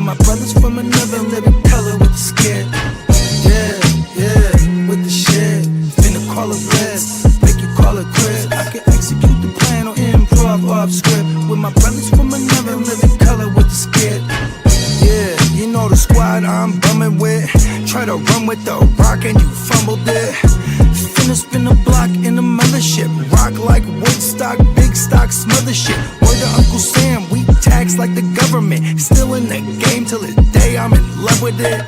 with my brothers from another living color with the skit. Yeah, with the shit. Finna call it blitz, make you call it quits. I can execute the plan on improv off script with my brothers from another living color with the skit. Yeah, you know the squad I'm bumming with. Try to run with the rock and you fumbled it. Finna spin the block in the mothership. Rock like Woodstock, big stock, smother shit. Word to Uncle Sam, we tax like the government. Still in the game till the day I'm in love with it.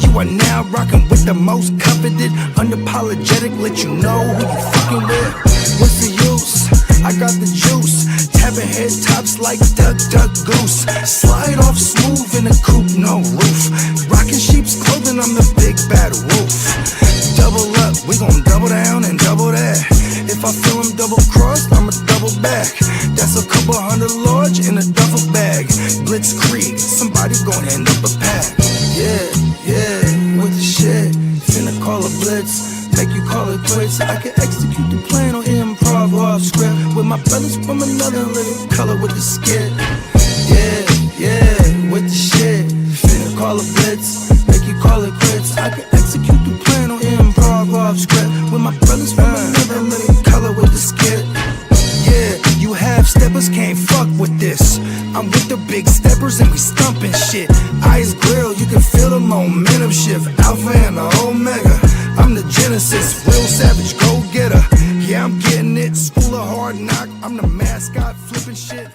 You are now rocking with the most coveted. Unapologetic, let you know who you fucking with. What's the use? I got the juice. Tapping head tops like Duck, Duck, Goose. Slide off smooth in a coupe, no roof. Rocking sheep's clothing, I'm the big bad wolf. Double up, we gon' double down and double that. If I feel him double crossed, I'ma double back. That's a couple $100 large in a duffel bag. Blitzkrieg, somebody gon' end up a pack. Yeah, with the shit. Finna call a blitz, make you call it quits. I can execute the plan on improv off script with my brothers from another living color with the skit. Yeah, with the shit. Finna call a blitz, make you call it quits. I can execute the plan on improv off script with my brothers from another living color with the skit. Yeah, you half-steppers can't fuck with this. I'm with the big steppers and we stumping shit. Ice grill, you can feel the momentum shift. Alpha and the Omega, I'm the Genesis. Real savage, go-getter. Yeah, I'm getting it. School of hard knock, I'm the mascot, flipping shit.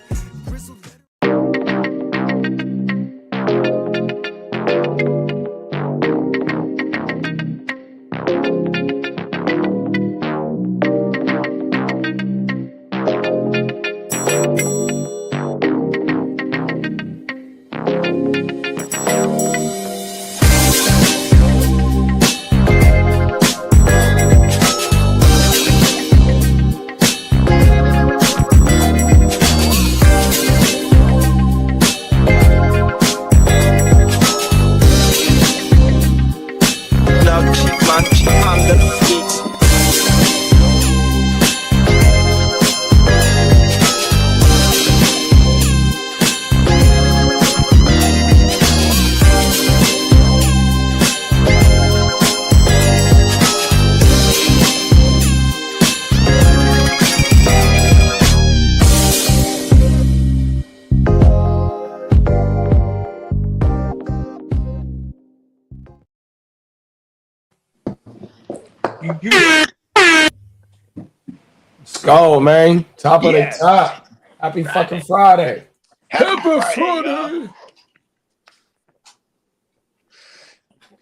Let's go, man. Top of the top. Happy fucking Friday. Happy Friday.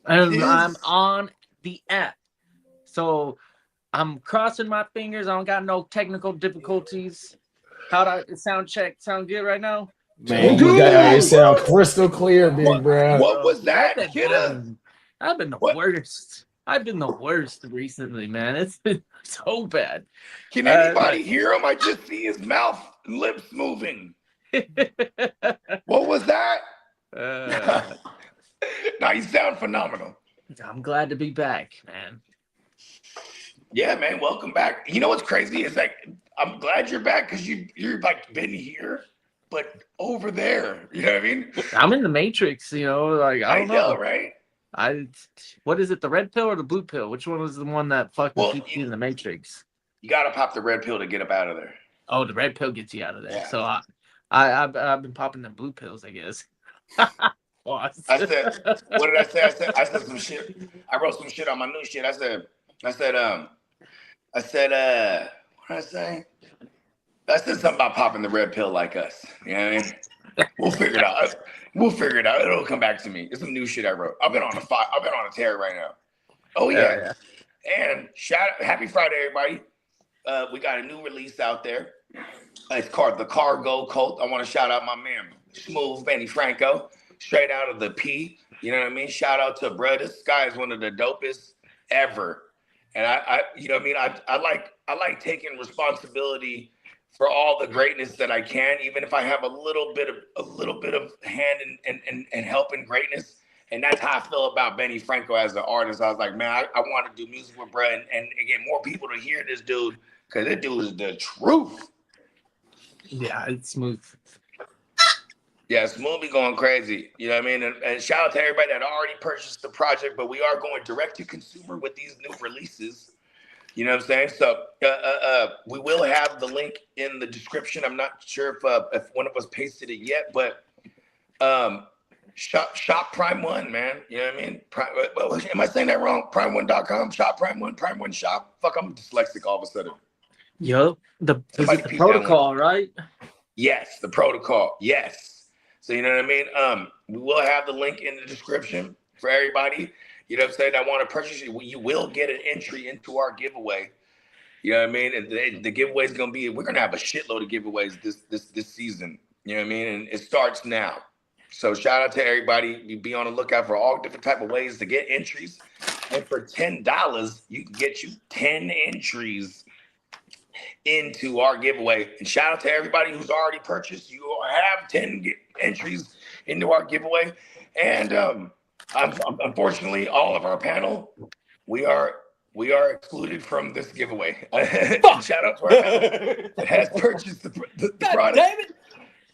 I'm on the app. So I'm crossing my fingers. I don't got no technical difficulties. How'd I sound check? Sound good right now? Man, you sound crystal clear, big bro. What was that, Kitteh? I've been the worst. I've been the worst recently, man. It's been so bad. Can anybody hear him? I just see his mouth and lips moving. What was that? Now you sound phenomenal. I'm glad to be back, man. Yeah, man. Welcome back. You know what's crazy? It's like I'm glad you're back because you're like been here, but over there. You know what I mean? I'm in the Matrix. You know, like I don't know, right? What is it? The red pill or the blue pill? Which one was the one that fucking keeps you in the Matrix? You gotta pop the red pill to get up out of there. Oh, the red pill gets you out of there. Yeah. So I've been popping the blue pills, I guess. I said, what did I say? I said some shit. I wrote some shit on my new shit. I said, what did I say? I said something about popping the red pill like us. You know what I mean? We'll figure it out. It'll come back to me. It's some new shit I wrote. I've been on a tear right now. Oh yeah. And happy Friday, everybody. We got a new release out there. It's called The Cargo Cult. I want to shout out my man, Smooth Benny Franco, straight out of the P. You know what I mean? Shout out to bro. This guy is one of the dopest ever. And I you know what I mean? I like taking responsibility for all the greatness that I can, even if I have a little bit of hand and help in greatness. And that's how I feel about Benny Franco as an artist. I was like, man, I want to do music with bro and get more people to hear this dude, because this dude is the truth. Yeah, it's smooth. Yeah, Smooth be going crazy. You know what I mean? And shout out to everybody that already purchased the project, but we are going direct to consumer with these new releases. You know what I'm saying? So we will have the link in the description. I'm not sure if one of us pasted it yet, but shop Prime One, man. You know what I mean? Am I saying that wrong? Prime1.com, shop Prime One, Prime One shop. Fuck, I'm dyslexic all of a sudden. Yup. The protocol, right? Yes, the protocol. Yes. So you know what I mean? We will have the link in the description for everybody. You know what I'm saying? I want to purchase it. You will get an entry into our giveaway. You know what I mean? And the giveaway is gonna be. We're gonna have a shitload of giveaways this season. You know what I mean? And it starts now. So shout out to everybody. Be on the lookout for all different type of ways to get entries. And for $10, you can get you 10 entries into our giveaway. And shout out to everybody who's already purchased. You have 10 entries into our giveaway. And unfortunately, all of our panel, we are excluded from this giveaway. Shout out to our panel that has purchased the product. Damn it.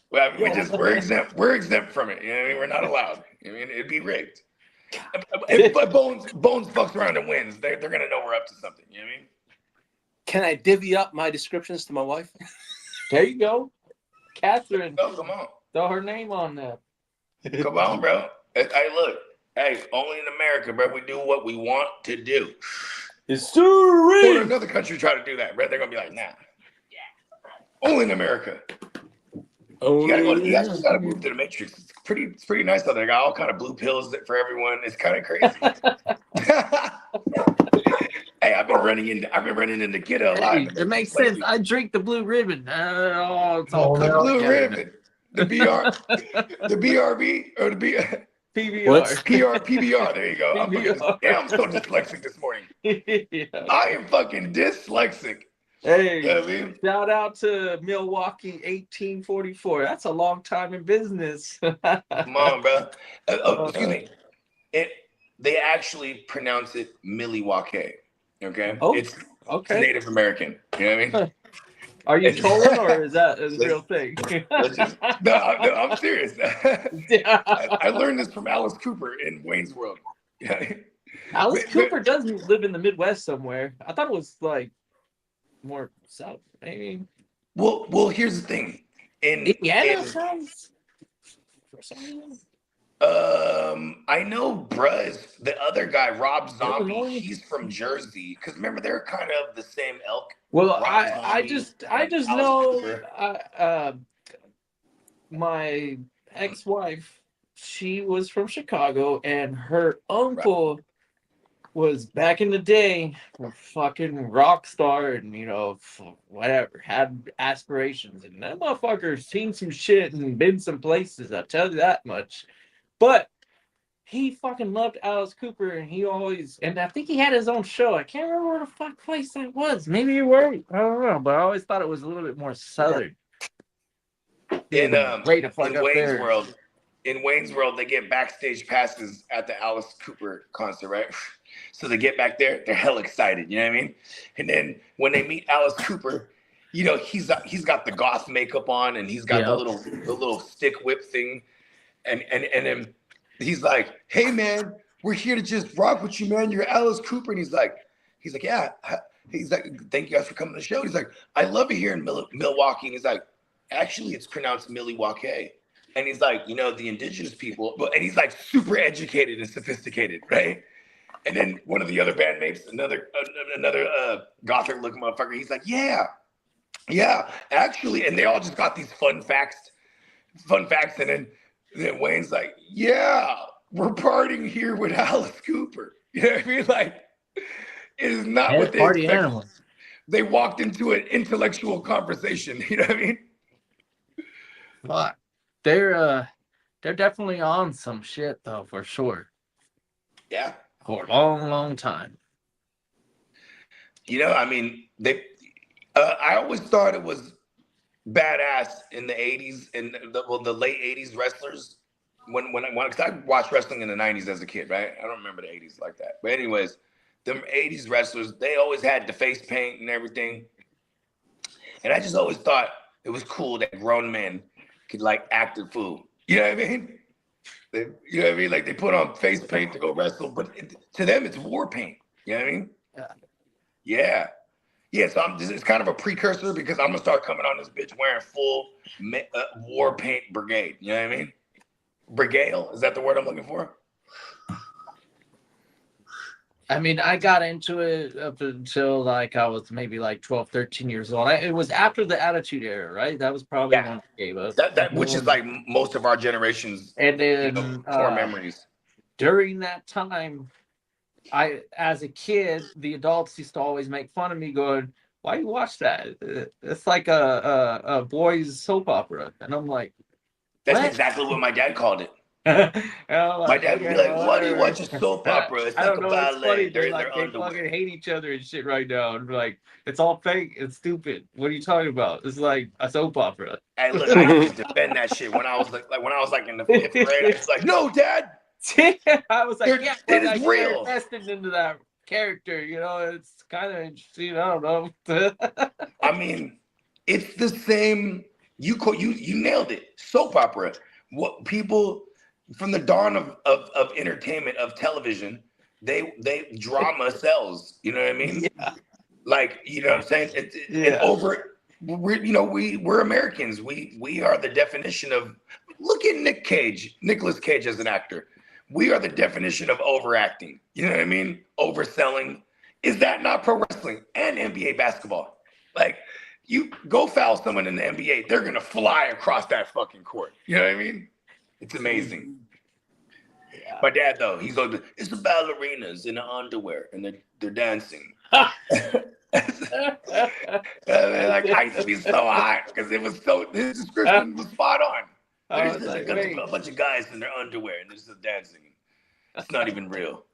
Well, we're exempt. We're exempt from it. You know what I mean? We're not allowed. I mean, it'd be rigged. But Bones fucks around and wins. They're gonna know we're up to something. You know what I mean? Can I divvy up my descriptions to my wife? There you go. Catherine. Oh, come on. Throw her name on there. Come on, bro. Hey, look. Hey, only in America, bro. We do what we want to do. It's true. Or another country try to do that, bro. They're gonna be like, nah. Yeah. Only in America. You gotta move to the Matrix. It's pretty nice out there. They got all kind of blue pills for everyone. It's kind of crazy. Hey, I've been running into Kitteh a lot. Hey, it makes sense. I drink the blue ribbon. It's all the blue ribbon. The BRB or the PBR. There you go. I'm so dyslexic this morning. Yeah. I am fucking dyslexic. Hey, you know what I mean? Shout out to Milwaukee 1844. That's a long time in business. Come on, bro. Excuse me. They actually pronounce it Milwaukee. Okay. Oh, it's Native American. You know what I mean? Are you trolling or is that a real thing? No, I'm serious. I learned this from Alice Cooper in Wayne's World. Alice Cooper doesn't live in the Midwest somewhere. I thought it was like more south, maybe. Well, here's the thing. Indiana sounds. I know Bruz, the other guy, Rob Zombie, he's from Jersey. Because remember, they're kind of the same ilk. Well, I just know my ex-wife, she was from Chicago, and her uncle was back in the day a fucking rock star and, whatever, had aspirations. And that motherfucker's seen some shit and been some places, I'll tell you that much. But he fucking loved Alice Cooper, and and I think he had his own show. I can't remember where the fuck place that was. Maybe you were. I don't know, but I always thought it was a little bit more southern. In Wayne's World, they get backstage passes at the Alice Cooper concert, right? So they get back there, they're hell excited, you know what I mean? And then when they meet Alice Cooper, he's got the goth makeup on, and he's got the little stick whip thing, and then he's like, "Hey man, we're here to just rock with you, man. You're Alice Cooper," and he's like, "Yeah." He's like, "Thank you guys for coming to the show." He's like, "I love it here in Milwaukee," and he's like, "Actually, it's pronounced Milwaukee." And he's like, the indigenous people, and he's like super educated and sophisticated, right? And then one of the other bandmates, another gothic looking motherfucker, he's like, yeah, actually, and they all just got these fun facts, and then Wayne's like, yeah, we're partying here with Alice Cooper. You know what I mean? Like, it is not what they party expected. Animals. They walked into an intellectual conversation. You know what I mean? Fuck. They're definitely on some shit though, for sure. Yeah. For a long, long time. I mean, I always thought it was badass in the 80s and the late 80s wrestlers. Because I watched wrestling in the 90s as a kid, right? I don't remember the 80s like that. But anyways, them 80s wrestlers, they always had the face paint and everything. And I just always thought it was cool that grown men could like act a fool. You know what I mean? You know what I mean? Like they put on face paint to go wrestle, but to them it's war paint. You know what I mean? Yeah. Yeah, so it's kind of a precursor because I'm gonna start coming on this bitch wearing full war paint brigade. You know what I mean? Brigale, is that the word I'm looking for? I mean, I got into it up until like I was maybe like 12, 13 years old. It was after the Attitude Era, right? That was probably when I gave up. That which is like most of our generation's and then core memories. During that time, as a kid, the adults used to always make fun of me, going, "Why you watch that? It's like a boys' soap opera." And I'm like, "That's exactly what my dad called it." My dad would be like, "Why do you watch a soap opera? It's like a ballet. They're in their underwear. They fucking hate each other and shit right now. And like, it's all fake. It's stupid. What are you talking about? It's like a soap opera." Hey, look, I used to defend that shit when I was like in the 5th grade. I was like, "No, Dad." I was like, "Yeah, it is real." Invested into that character, you know. It's kind of interesting. I don't know. I mean, it's the same. You nailed it. Soap opera. What people from the dawn of entertainment, of television, they drama sells. You know what I mean? Yeah. Like, you know what I'm saying? We're Americans. We are the definition of. Look at Nicolas Cage as an actor. We are the definition of overacting. You know what I mean? Overselling. Is that not pro wrestling and NBA basketball? Like, you go foul someone in the NBA, they're gonna fly across that fucking court. You know what I mean? It's amazing. Yeah. My dad, though, he's like, "It's the ballerinas in the underwear and they're dancing." I used to be so hot because his description was spot on. A bunch of guys in their underwear and they're just dancing. That's not even real.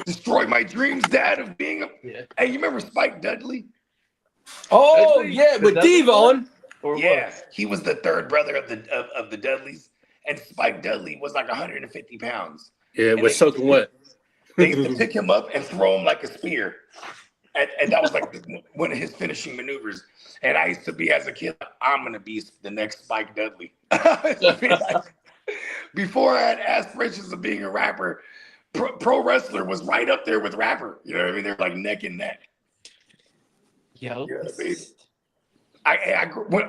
Destroy my dreams, Dad, of being a. Yeah. Hey, you remember Spike Dudley? Oh yeah, with Devon. Yeah, he was the third brother of the Dudleys, and Spike Dudley was like 150 pounds. Yeah, it was soaking wet. They used to pick him up and throw him like a spear, and that was like one of his finishing maneuvers. And I used to be, as a kid, I'm gonna be the next Spike Dudley. Before I had aspirations of being a rapper, pro wrestler was right up there with rapper. You know what I mean? They're like neck and neck. Yo. You know what I mean?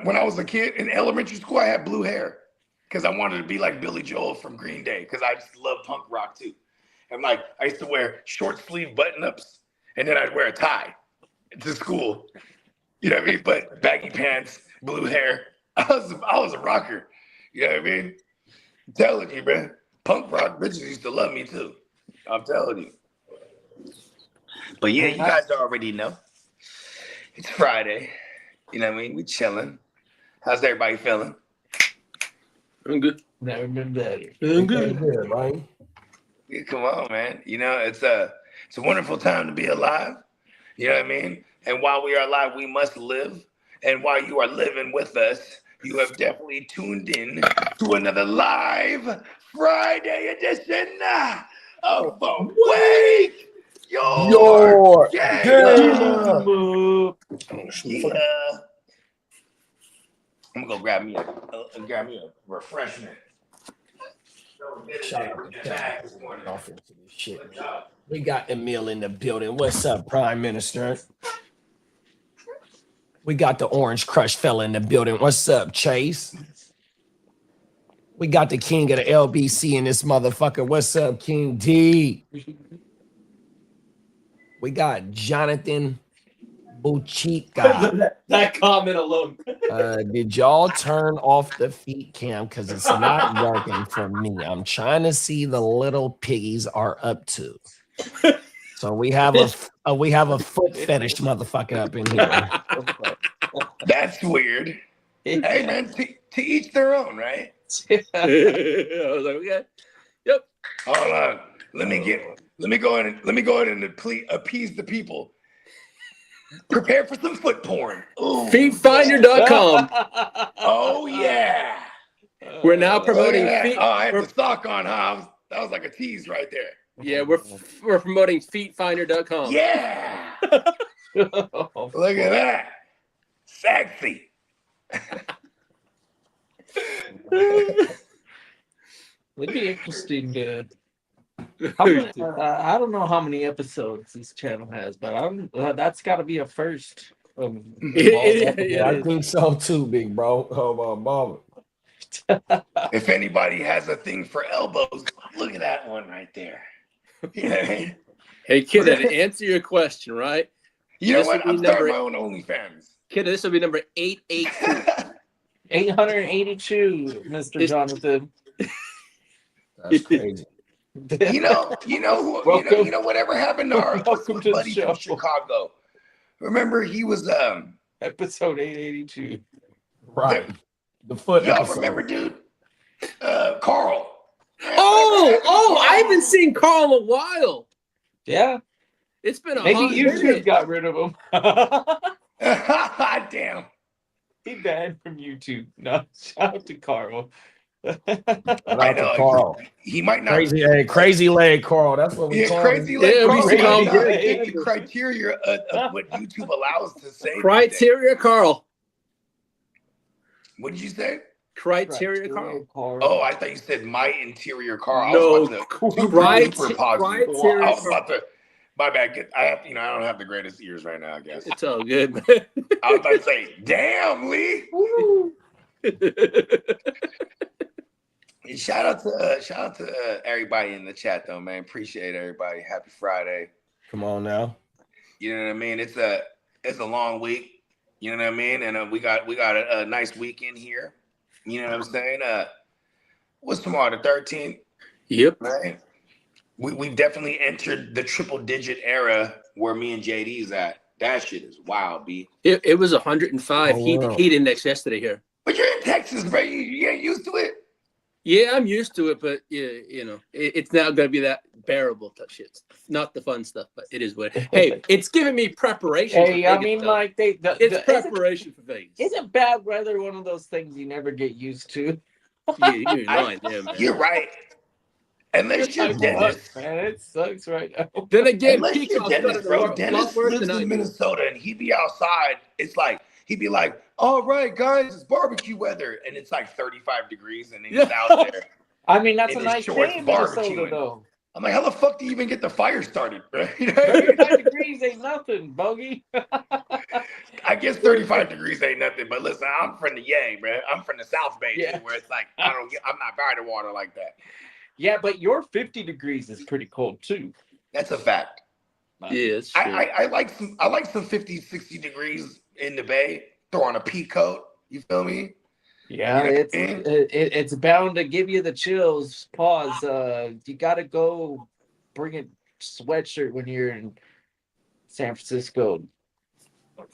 When I was a kid in elementary school, I had blue hair because I wanted to be like Billy Joel from Green Day because I just love punk rock too. And like I used to wear short sleeve button ups and then I'd wear a tie to school. You know what I mean? But baggy pants, blue hair. I was a rocker. You know what I mean? I'm telling you, man. Punk rock bitches used to love me too. I'm telling you. But yeah, you guys already know. It's Friday. You know what I mean? We chilling. How's everybody feeling? I'm good. Never been better. I'm good. Right? Yeah, come on, man. You know, it's a wonderful time to be alive. You know what I mean? And while we are alive, we must live. And while you are living with us, you have definitely tuned in to another live Friday edition of the Wake Your Game. Yeah. I'm gonna go grab me a refreshment. Shout out to shit. We got Emil in the building. What's up, Prime Minister? We got the Orange Crush fella in the building. What's up, Chase? We got the king of the LBC in this motherfucker. What's up, King D? We got Jonathan Buchika. That comment alone. Did y'all turn off the feet cam? Because it's not working for me. I'm trying to see the little piggies are up to. So we have a foot fetish motherfucker up in here. That's weird. Hey man, to each their own, right? I was like, okay. Yep. Hold on. Let me go in and appease the people. Prepare for some foot porn. Ooh. Feetfinder.com. Oh yeah. We're now promoting feet. Oh, I had the sock on, huh? That was like a tease right there. Yeah, we're promoting feetfinder.com. Yeah. Look at that. Sexy. It'd be interesting to. I don't know how many episodes this channel has, but that's got to be a first. I think so too, big bro. Mama. If anybody has a thing for elbows, look at that one right there. You know what I mean? Hey, Kitteh, to answer your question, right? You know This what? will be I'm starting number- my own OnlyFans. Kitteh, this will be number 882. 882, Mr. Jonathan. That's crazy. You know, whatever happened to our Welcome to the buddy show. from Chicago. Remember, he was Episode 882. Right. The foot y'all episode. remember, dude? Carl. I haven't seen Carl in a while. Yeah. It's been a Maybe hot YouTube minute. got rid of him. Damn. He banned from YouTube. No, shout out to Carl. Shout I out to know. Carl. He might not. Crazy leg Carl. That's what we call crazy him. leg. Yeah, we Carl see might Carl not good. give you criteria of what YouTube allows to say. these days. Criteria Carl. What did you say? Criteria Carl. Oh, I thought you said my interior car. No, I was about to super positive. criteria I was about to. My bad. I don't have the greatest ears right now. I guess. It's all good, man. I was about to say, damn, Lee. Shout out to everybody in the chat though, man. Appreciate everybody. Happy Friday. Come on now. You know what I mean? It's a long week. You know what I mean? And we got a nice weekend here. You know what I'm saying? What's tomorrow? The 13th. Yep. Right. We've definitely entered the triple digit era where me and JD's at. That shit is wild, B. It was 105 wow. heat index yesterday here. But you're in Texas, bro. You ain't used to it. Yeah, I'm used to it, but it's now gonna be that bearable tough shit. Not the fun stuff, but it is what. Hey, it's giving me preparation. Hey, for I Vegas, mean, though. like It's preparation for Vegas. Isn't bad weather one of those things you never get used to? Yeah, you're right there, man. You're right. Unless you're Dennis. Man, it sucks right now. Then again, Unless you're Peacock's Dennis, got it a bro. lot Dennis worse lives than I in do. Minnesota and he'd be outside. It's like, he'd be like, all right, guys, it's barbecue weather. And it's like 35 degrees and he's out there. I mean, that's in a his nice shorts day in Minnesota, barbecuing. though. I'm like, how the fuck do you even get the fire started? Bro? You know? 35 degrees ain't nothing, Bogey. I guess 35 degrees ain't nothing, but listen, I'm from the Yang, man. I'm from the South Bay, Yeah. too, where it's like I'm not by the water like that. Yeah, but your 50 degrees is pretty cold, too. That's a fact. Yeah, it's true. I like some 50, 60 degrees in the Bay. Throw on a pea coat. You feel me? Yeah, You know it's what I mean? it's bound to give you the chills. Pause. You got to go bring a sweatshirt when you're in San Francisco.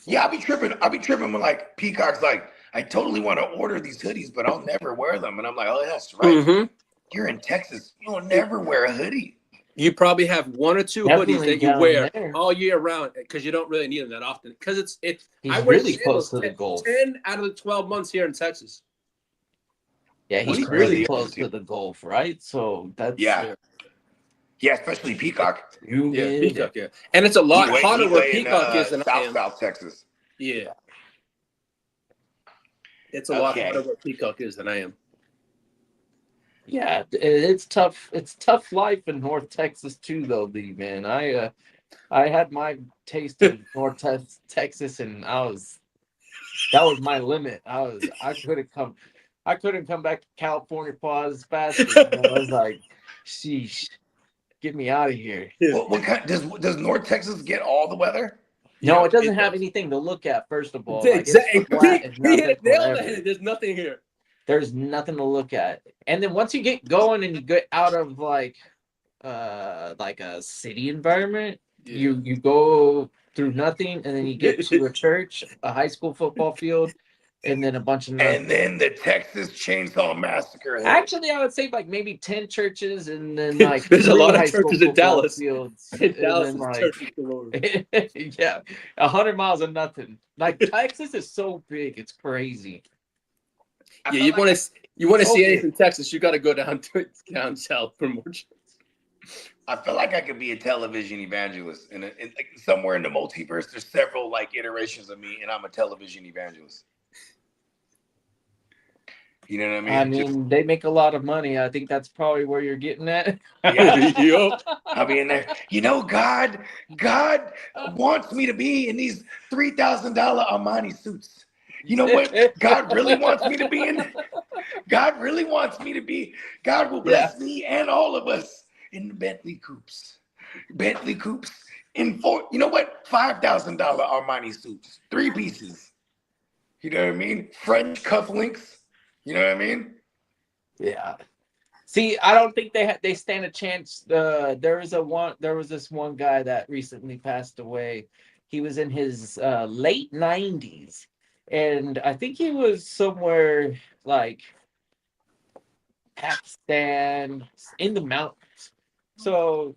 Yeah, I'll be tripping when like Peacock's like, I totally want to order these hoodies, but I'll never wear them. And I'm like, oh, that's right. Mhm. You're in Texas. You'll never wear a hoodie. You probably have one or two Definitely hoodies that you down wear there. all year round because you don't really need them that often. Because it's He's I wear really sandals close to the Gulf. 10 out of the 12 months here in Texas. Yeah, he's He's really crazy. close to the Gulf, right? So that's Yeah. Yeah, especially Peacock. humid. Yeah, Peacock, yeah. And it's a lot hotter where in, Peacock is than I am. South Texas. Yeah. It's a lot Okay. hotter where Peacock is than I am. Yeah, it's tough. It's tough life in North Texas too, though, Lee, man. I had my taste of North Texas, and that was my limit. I couldn't come back to California pause faster. I was like, sheesh, get me out of here. What kind does North Texas get all the weather? No, Yeah, it doesn't it have does. anything to look at. First of all, like, it's Exactly. flat and He nothing hit it nail on the forever. head. There's nothing here. There's nothing to look at. And then once you get going and you get out of like a city environment, you go through nothing, and then you get to a church, a high school football field, and then a bunch of nothing. And then the Texas Chainsaw Massacre. hit. Actually, I would say like maybe 10 churches, and then like There's a 3 lot of high school churches in football Dallas. fields, In and Dallas then, is like, churches galore. yeah, 100 miles of nothing. Like Texas is so big, it's crazy. I Yeah, felt you want to see Okay. anything in Texas, you got to go down south for more. I feel like I could be a television evangelist, and like somewhere in the multiverse, there's several like iterations of me, and I'm a television evangelist. You know what I mean? I mean, they make a lot of money. I think that's probably where you're getting at. Yeah. Yup. I'll be in there. God wants me to be in these $3,000 Armani suits. You know what? God really wants me to be in. God really wants me to be. God will bless me and all of us in the Bentley coupes. In four. You know what? $5,000 Armani suits, 3 pieces. You know what I mean? French cufflinks. You know what I mean? Yeah. See, I don't think they stand a chance. There was this one guy that recently passed away. He was in his late 90s, and I think he was somewhere like Pakistan in the mountains. So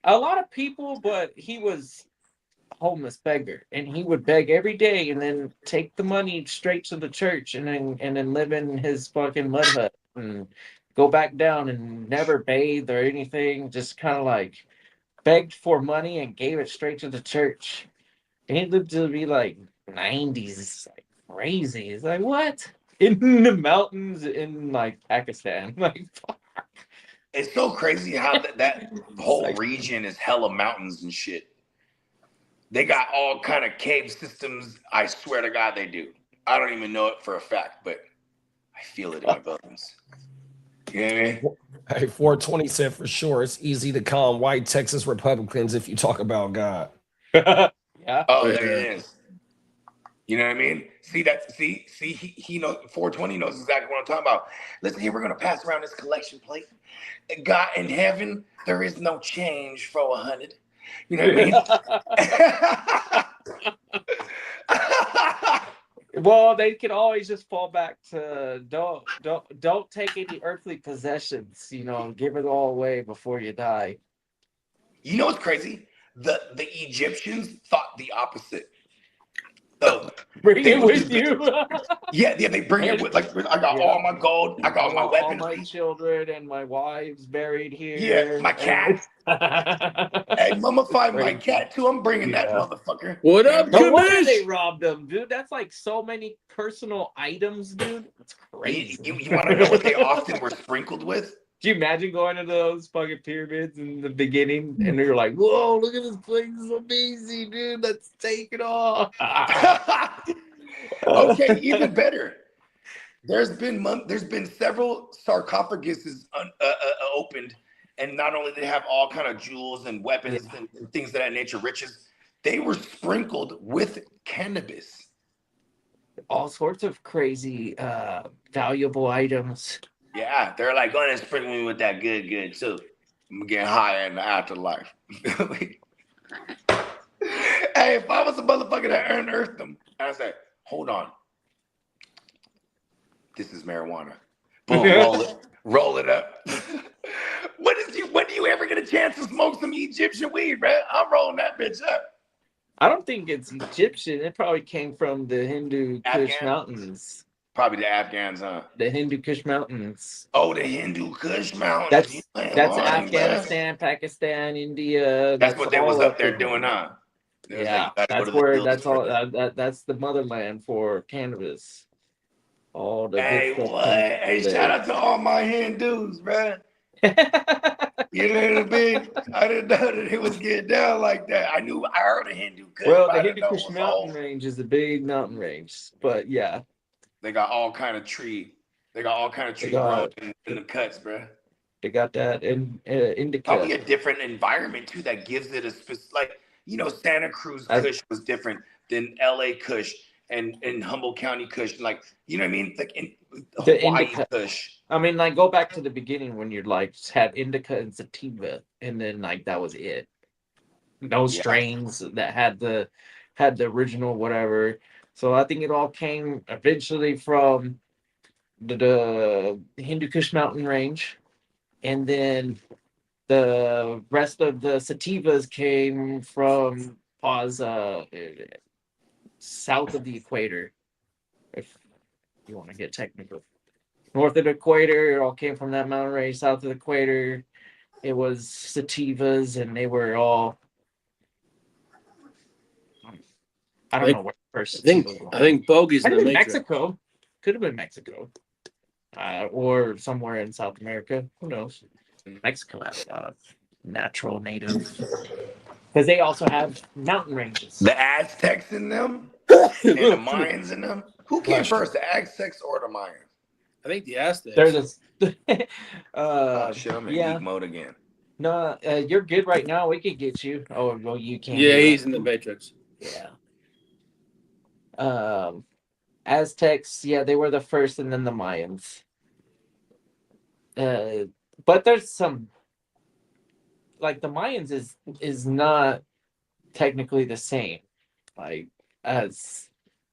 a lot of people, but he was a homeless beggar, and he would beg every day, and then take the money straight to the church, and then live in his fucking mud hut and go back down and never bathe or anything. Just kind of like begged for money and gave it straight to the church. And he lived to be like 90s. It's like crazy. It's like, what? In the mountains in like Pakistan. Like, fuck. It's so crazy how that whole region is hella mountains and shit. They got all kind of cave systems. I swear to God they do. I don't even know it for a fact, but I feel it in my bones. You know what I mean? Hey, 420 said for sure it's easy to calm white Texas Republicans if you talk about God. Yeah. Oh, there it is. You know what I mean? See, he knows, 420 knows exactly what I'm talking about. Listen here, we're going to pass around this collection plate. God in heaven, there is no change for 100. You know what I mean? Well, they can always just fall back to don't take any earthly possessions. Give it all away before you die. You know what's crazy? The Egyptians thought the opposite. So bring it with you. Yeah, they bring it with, like, I got all my gold, I got all my weapons, all my children and my wives buried here. Yeah, my cat. Hey, mummify my cat too. I'm bringing that motherfucker. What up, No wonder Kamish? they robbed them, dude. That's like so many personal items, dude. It's crazy. You want to know what they often were sprinkled with? Do you imagine going to those fucking pyramids in the beginning and you're like, whoa, look at this place. It's amazing, dude. Let's take it off. Okay, even better. There's been several sarcophaguses opened, and not only did they have all kind of jewels and weapons and things of that nature, riches, they were sprinkled with cannabis. All sorts of crazy, valuable items. Yeah, they're like, going and sprinkle me with that good too. I'm getting higher in the afterlife. Hey, if I was a motherfucker that unearthed them, I said, hold on. This is marijuana. Boom, roll it up. When do you ever get a chance to smoke some Egyptian weed, man? I'm rolling that bitch up. I don't think it's Egyptian. It probably came from the Hindu Kush Mountains. Probably the Afghans, huh? The Hindu Kush Mountains. Oh, the Hindu Kush Mountains. That's Afghanistan, Pakistan, India. That's what they was up there doing, huh? Yeah, that's where. That's all. That's the motherland for cannabis. All the hey, what? Hey, shout out to all my Hindus, man. You know what I mean? I didn't know that it was getting down like that. I heard a Hindu Kush. Well, the Hindu Kush mountain range is a big mountain range, but yeah. They got all kind of tree. They got all kind of tree growing in the cuts, bro. They got that in indica. Probably a different environment too that gives it a specific, like, Santa Cruz Kush was different than LA Kush and Humboldt County Kush. Like, you know what I mean? Like in Hawaii Kush. I mean, like, go back to the beginning when you're like had indica and sativa, and then like that was it. No strains that had the original whatever. So I think it all came eventually from the Hindu Kush mountain range, and then the rest of the sativas came from south of the equator, if you want to get technical. North of the equator, it all came from that mountain range. South of the equator, it was sativas, and they were all. I don't know what first. I think Bogey's in the Matrix. Mexico, Could have been Mexico, or somewhere in South America. Who knows? Mexico has a lot of natural natives because they also have mountain ranges. The Aztecs in them and the Mayans in them. Who came first, the Aztecs or the Mayans? I think the Aztecs. They're the. Oh shit! I'm in geek mode again. No, you're good right now. We could get you. Oh well, you can't. Yeah, he's in the Matrix. Yeah. Aztecs, yeah, they were the first, and then the Mayans. But there's some, like the Mayans is not technically the same, like as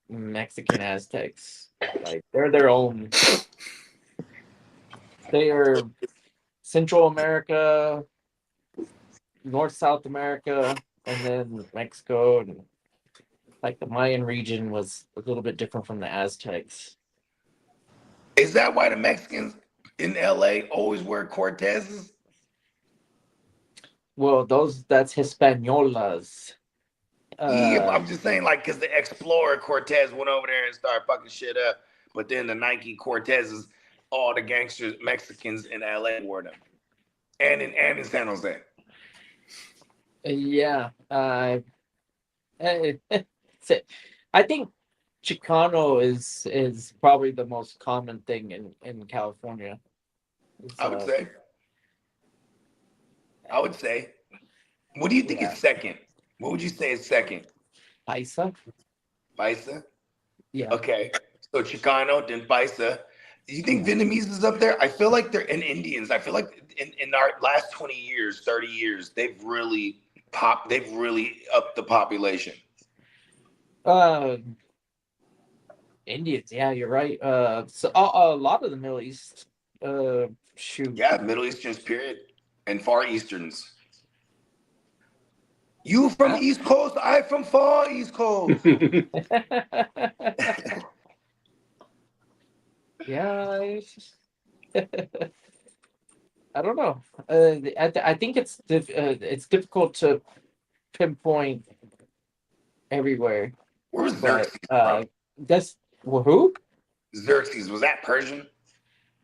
Mexican Aztecs. Like they're their own. They are Central America, North South America, and then Mexico, and like the Mayan region was a little bit different from the Aztecs. Is that why the Mexicans in LA always wear Cortezes? Well, that's Hispaniolas. Yeah, I'm just saying, like, because the Explorer Cortez went over there and started fucking shit up, but then the Nike Cortezes, all the gangsters, Mexicans in LA wore them, and in San Jose. Yeah, I think Chicano is probably the most common thing in California. I would say. What do you think is second? What would you say is second? Paisa. Paisa? Yeah. Okay. So Chicano, then Paisa. Do you think Vietnamese is up there? I feel like they're in Indians. I feel like in our last 20 years, 30 years, they've really upped the population. Indians, yeah, you're right. So a lot of the Middle East, shoot. Yeah, Middle Easterns, period, and Far Easterns. You from East Coast, I from Far East Coast. Yeah, I don't know. I think it's difficult to pinpoint everywhere. Where was Xerxes from? That's who? Xerxes, was that Persian?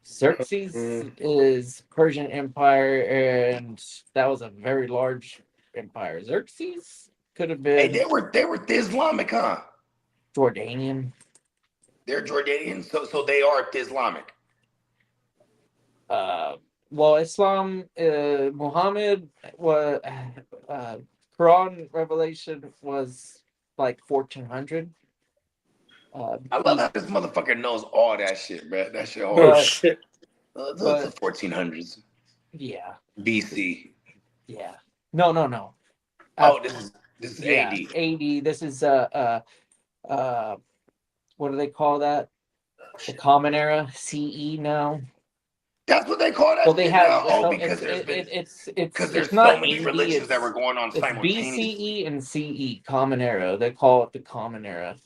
Xerxes is Persian Empire, and that was a very large empire. Xerxes could have been. Hey, they were Islamic, huh? Jordanian. They're Jordanian, so they are Islamic. Well, Islam, Muhammad was Quran revelation was like 1400. I love how this motherfucker knows all that shit, bro. That shit hard. Oh shit! The 1400s. Yeah. BC. Yeah. No. Oh, this is AD. AD. This is what do they call that? The Common Era, CE now. That's what they call that. Well, they have. Because there's not so many AD, religions that were going on it's simultaneously. BCE and CE, Common Era. They call it the Common Era.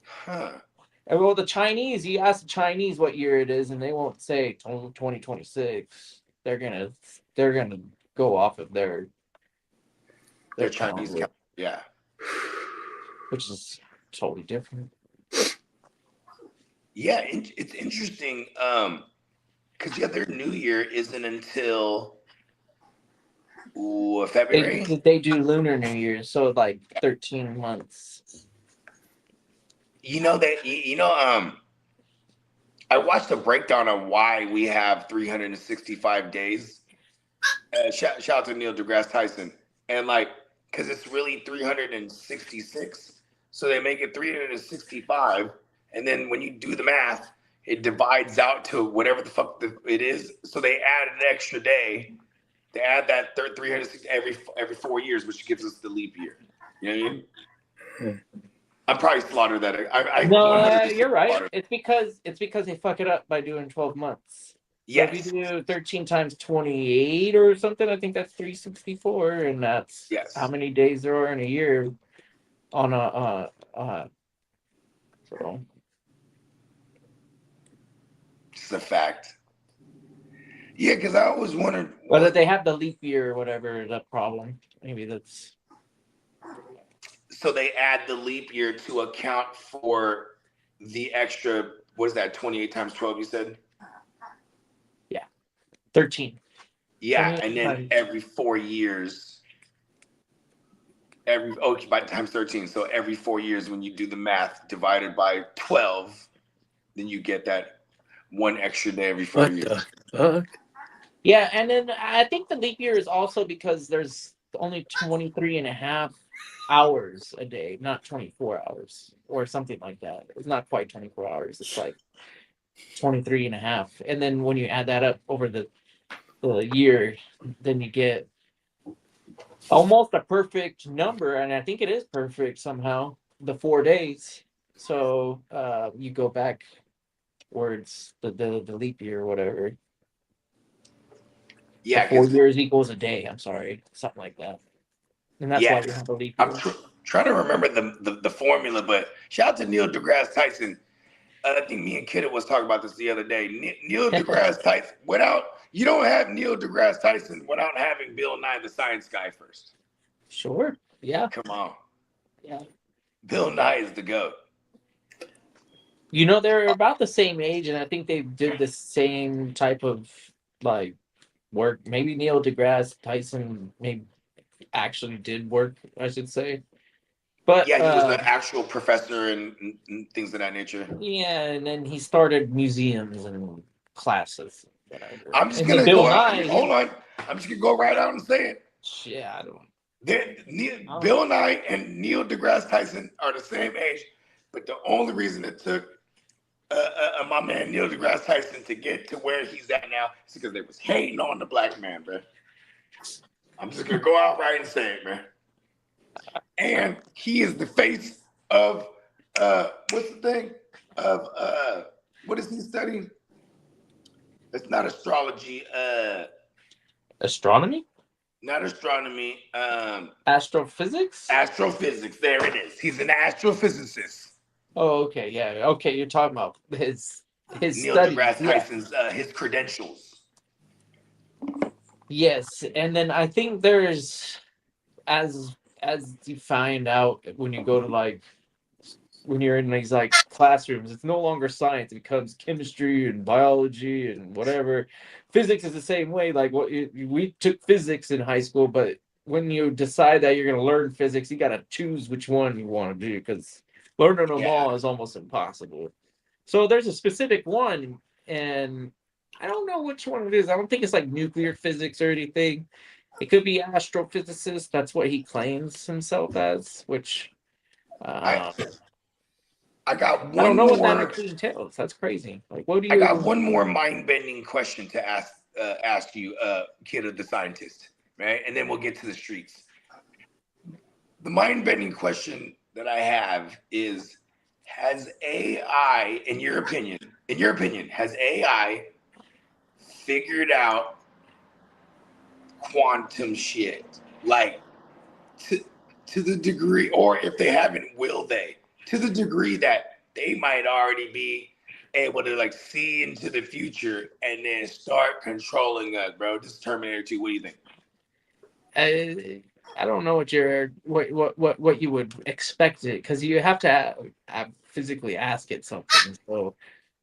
Huh. And well, the Chinese, you ask the Chinese what year it is, and they won't say 2026. They're gonna go off of their Chinese calendar, yeah. which is totally different. Yeah, it's interesting. Because their New Year isn't until February. They do Lunar New Year, so like 13 months. I watched a breakdown on why we have 365 days. Shout out to Neil deGrasse Tyson, and because it's really 366, so they make it 365, and then when you do the math, it divides out to whatever the fuck it is. So they add an extra day. They add that 360 every 4 years, which gives us the leap year. You know what I mean? I'm probably slaughtered that. No, you're right. It's because they fuck it up by doing 12 months. Yes. So if you do 13 times 28 or something, I think that's 364, and that's how many days there are in a year. On so. It's a fact. Yeah, because I always wondered whether they have the leap year or whatever the problem. Maybe that's. So they add the leap year to account for the extra, what is that, 28 times 12 you said? Yeah. 13. Yeah, and then every 4 years, by times 13. So every 4 years when you do the math divided by 12, then you get that one extra day every 4 years. What the fuck? Yeah, and then I think the leap year is also because there's only 23 and a half hours a day, not 24 hours or something like that. It's not quite 24 hours. It's like 23 and a half. And then when you add that up over the year, then you get almost a perfect number. And I think it is perfect somehow, the 4 days. So you go back towards the leap year or whatever. Yeah, 4 years equals a day. I'm sorry, something like that. And that's why we have a leap year. I'm trying to remember the formula, but shout out to Neil deGrasse Tyson. I think me and Kitteh was talking about this the other day. Neil deGrasse Tyson, you don't have Neil deGrasse Tyson without having Bill Nye the Science Guy first. Sure. Yeah. Come on. Yeah. Bill Nye is the GOAT. You know, they're about the same age, and I think they did the same type of like work. Maybe Neil deGrasse Tyson maybe actually did work, I should say. But yeah, he was an actual professor and things of that nature. Yeah, and then he started museums and classes. Whatever. I'm just gonna go out. Hold on. I'm just gonna go right out and say it. Yeah, I don't. Bill Nye and Neil deGrasse Tyson are the same age, but the only reason it took my man Neil deGrasse Tyson to get to where he's at now is because they was hating on the black man, bro. I'm just gonna go out right and say it, man. And he is the face of what's the thing of what is he studying? It's not astrology. Astronomy? Not astronomy. Astrophysics? Astrophysics. There it is. He's an astrophysicist. Oh, okay, yeah, okay. You're talking about his Neil studies. deGrasse Tyson's his credentials. Yes, and then I think there's as you find out when you go to like when you're in these like classrooms, it's no longer science; it becomes chemistry and biology and whatever. Physics is the same way. Like we took physics in high school, but when you decide that you're going to learn physics, you got to choose which one you want to do because learning them all is almost impossible. So there's a specific one, and I don't know which one it is. I don't think it's like nuclear physics or anything. It could be astrophysicist. That's what he claims himself as, which I got one I don't know more, what that actually entails. That's crazy. Like, what do you? I got one more mind-bending question to ask you, Kitteh the scientist, right? And then we'll get to the streets. The mind-bending question that I have is: has AI, in your opinion, has AI figured out quantum shit? Like to the degree, or if they haven't, will they? To the degree that they might already be able to like see into the future and then start controlling us, bro. This is Terminator 2. What do you think? I don't know what you would expect it because you have to physically ask it something. So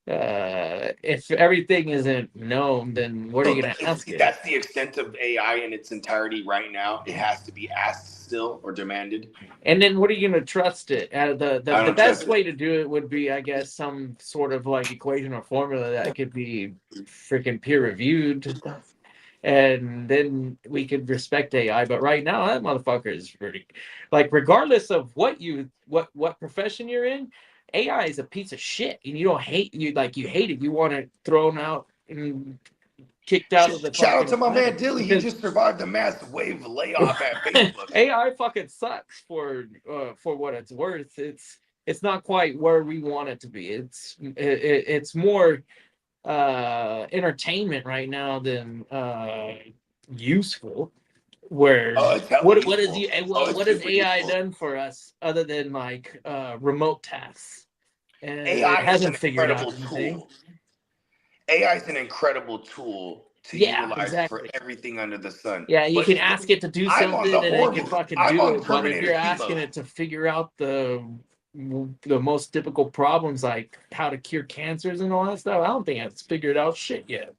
if everything isn't known, then what are you going to ask it? That's the extent of AI in its entirety right now. It has to be asked still or demanded. And then what are you going to trust it? The best way to do it would be, I guess, some sort of like equation or formula that could be freaking peer reviewed. And then we could respect AI. But right now, that motherfucker is pretty, like, regardless of what profession you're in, AI is a piece of shit. And you don't hate you hate it. You want it thrown out and kicked out of the. Shout out to my man Dilly. He just survived a massive wave layoff at Facebook. AI fucking sucks for what it's worth. It's not quite where we want it to be. It's more entertainment right now than useful. Where what has AI done for us other than like remote tasks? And AI hasn't figured out anything. AI is an incredible tool to utilize for everything under the sun. Yeah, you can ask it to do something and it can fucking do it. But if you're asking it to figure out the the most typical problems, like how to cure cancers and all that stuff. I don't think it's figured out shit yet.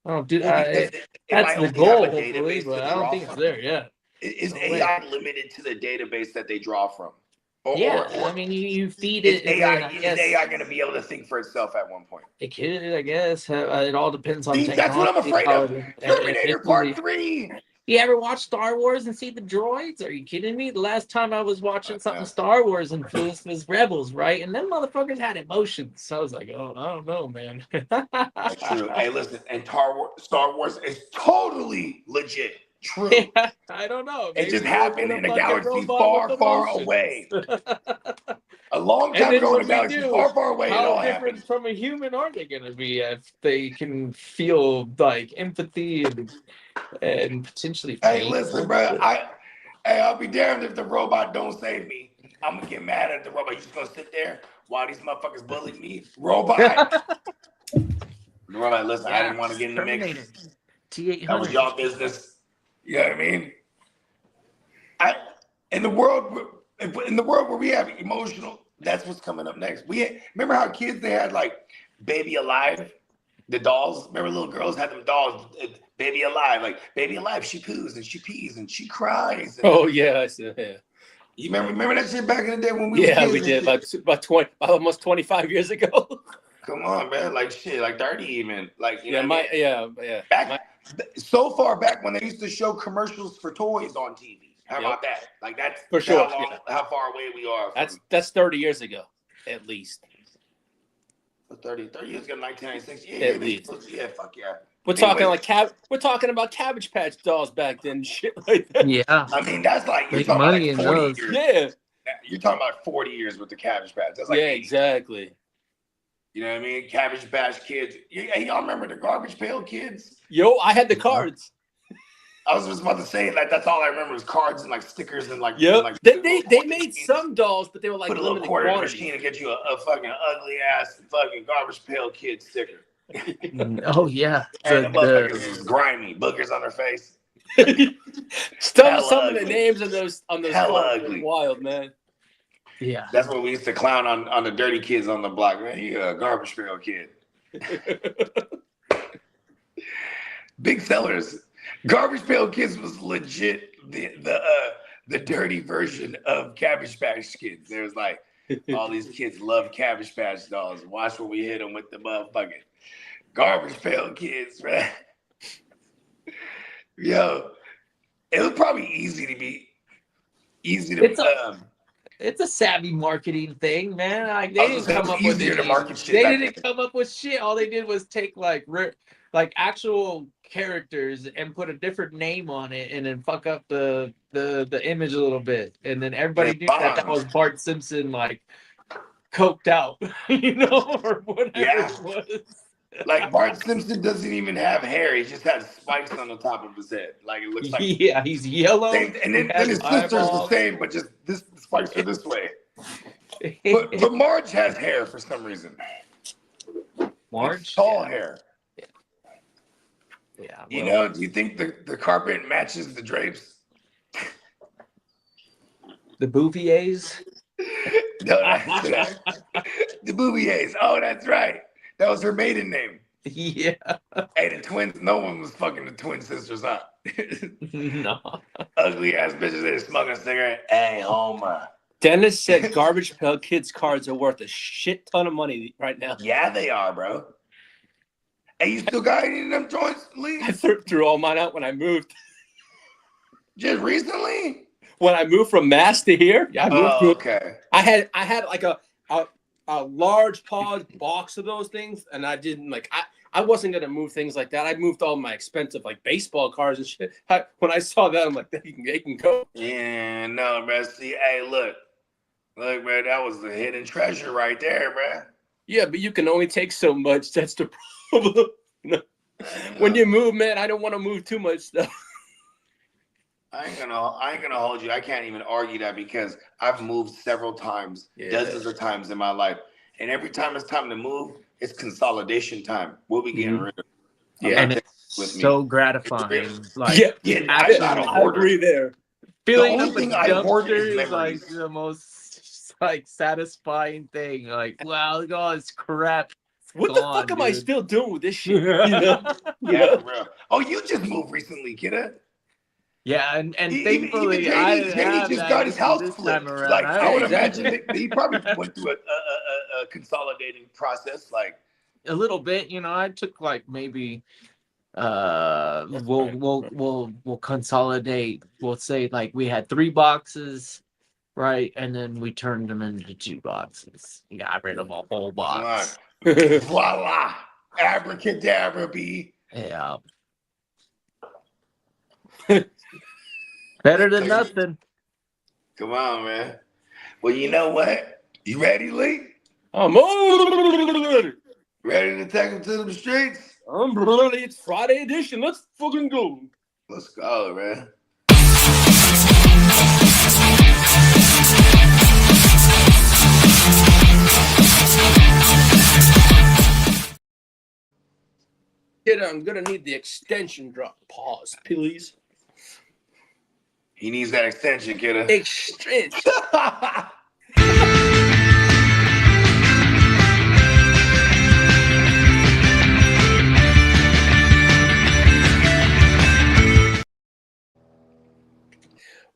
I don't do. Because it That's might the only goal, have a hopefully, database but to I don't draw think it's from. there yet. Is No AI limited to the database that they draw from? Yeah, I mean, you feed it, and then I Is guess AI going to be able to think for itself at one point? it could. I guess it all depends on See, that's what I'm technology. afraid how of. it- Terminator eventually- Part 3. You ever watch Star Wars and see the droids? Are you kidding me? The last time I was watching something Star Wars influenced was Rebels, right? And them motherfuckers had emotions. So I was like, oh, I don't know, man. That's true. Hey, listen, and Star Wars is totally legit. True. Yeah, I don't know. It just Maybe happened we're in a fucking galaxy robot far, with far emotions. away. A long And time then ago in what a we galaxy do, far, far away, it all how different happened. from a human are they going to be if they can feel like empathy and potentially Hey, pain? listen, bro. I'll be damned if the robot don't save me. I'm gonna get mad at the robot. You just gonna sit there while these motherfuckers bully me? Robot. Robot, listen, I didn't want to get in the mix. T800. That was y'all business. You know what I mean? In the world where we have emotional, that's what's coming up next. Remember how kids, they had like Baby Alive, the dolls. Remember little girls had them dolls, Baby Alive, like Baby Alive. She poos and she pees and she cries. And, Oh yeah, I see. Yeah. You remember that shit back in the day when we were Yeah, kids? we did almost 25 years ago. Come on, man, like shit, like 30 even, like Yeah. So far back when they used to show commercials for toys on TV. How about that? Like that's For sure. How far away we are. That's 30 years ago, at least. 30 years ago, 1996. Yeah, At least. Yeah, fuck yeah. We're talking about Cabbage Patch dolls back then, shit like that. Yeah. I mean, that's like you're Make talking money about in like 40 those. years. Yeah. You're talking about 40 years with the Cabbage Patch. That's like 80. Exactly. You know what I mean? Cabbage Patch Kids. Hey, y'all remember the Garbage Pail Kids? Yo, I had the cards. I was just about to say, like, that's all I remember was cards and like stickers and like. Yep. And, like, They made some dolls, but they were like put a little limited quarter in the quantity. machine and get you a fucking ugly ass fucking Garbage Pail Kid sticker. Oh yeah. And the motherfuckers was grimy, boogers on their face. Some of the names on those hella cards ugly. were wild, man. Yeah. That's what we used to clown on the dirty kids on the block. Man, you a Garbage Pail Kid. Big sellers. Garbage Pail Kids was legit the dirty version of Cabbage Patch Kids. There's like all these kids love Cabbage Patch dolls. Watch when we hit them with the motherfucking Garbage Pail Kids, man. Yo, it was probably easy to. It's a savvy marketing thing, man. Like they didn't come up with easier to market shit. They didn't come up with shit. All they did was take like actual characters and put a different name on it, and then fuck up the image a little bit, and then everybody knew that was Bart Simpson, like coked out, or whatever it was. Like Bart Simpson doesn't even have hair; he just has spikes on the top of his head. Like it looks like he's yellow, and then his sister's the same, but just the spikes are this way. But Marge has hair for some reason. Marge, tall hair. Yeah. Well, do you think the carpet matches the drapes? The Bouviers? No, the Bouviers. Oh, that's right. That was her maiden name. Yeah. Hey, the twins. No one was fucking the twin sisters, huh? No. Ugly ass bitches that are smoking a cigarette. Hey, Homer. Dennis said Garbage Pail Kids cards are worth a shit ton of money right now. Yeah, they are, bro. Hey, you still got any of them joints, Lee? I threw all mine out when I moved. Just recently? When I moved from Mass to here, I moved okay. I had like a large box of those things, and I didn't like I wasn't gonna move things like that. I moved all my expensive like baseball cards and shit. When I saw that, I'm like, they can go. Yeah, no, bro. See, hey, look, bro, that was the hidden treasure right there, bro. Yeah, but you can only take so much. That's the problem. When you move, man, I don't want to move too much stuff. I ain't gonna hold you. I can't even argue that because I've moved several times, dozens of times in my life, and every time it's time to move, it's consolidation time. We'll be getting rid of. And it's so gratifying. Like, I agree there. Feeling the up only thing a I hoard is dumpster is like memories. the most like satisfying thing. Like, wow, look at all this crap. What the fuck am I still doing with this shit? Yeah, for real. Oh, you just moved recently, Kitteh. Yeah, and Even thankfully Jamie, I didn't Jamie have just that got his house this flipped. time around. Like I would exactly. imagine that he probably went through a consolidating process. Like a little bit, I took like maybe we'll consolidate. We'll say like we had 3 boxes, right? And then we turned them into 2 boxes. You got rid of a whole box. voila, abracadabra, B. Yeah. Better than nothing. Come on, man. Well, you know what? You ready, Lee? I'm ready. Ready to take him to the streets? I'm ready. It's Friday edition. Let's fucking go. Let's go, man. I'm gonna need the extension drop. Pause, please. He needs that extension, Kitteh. Extension.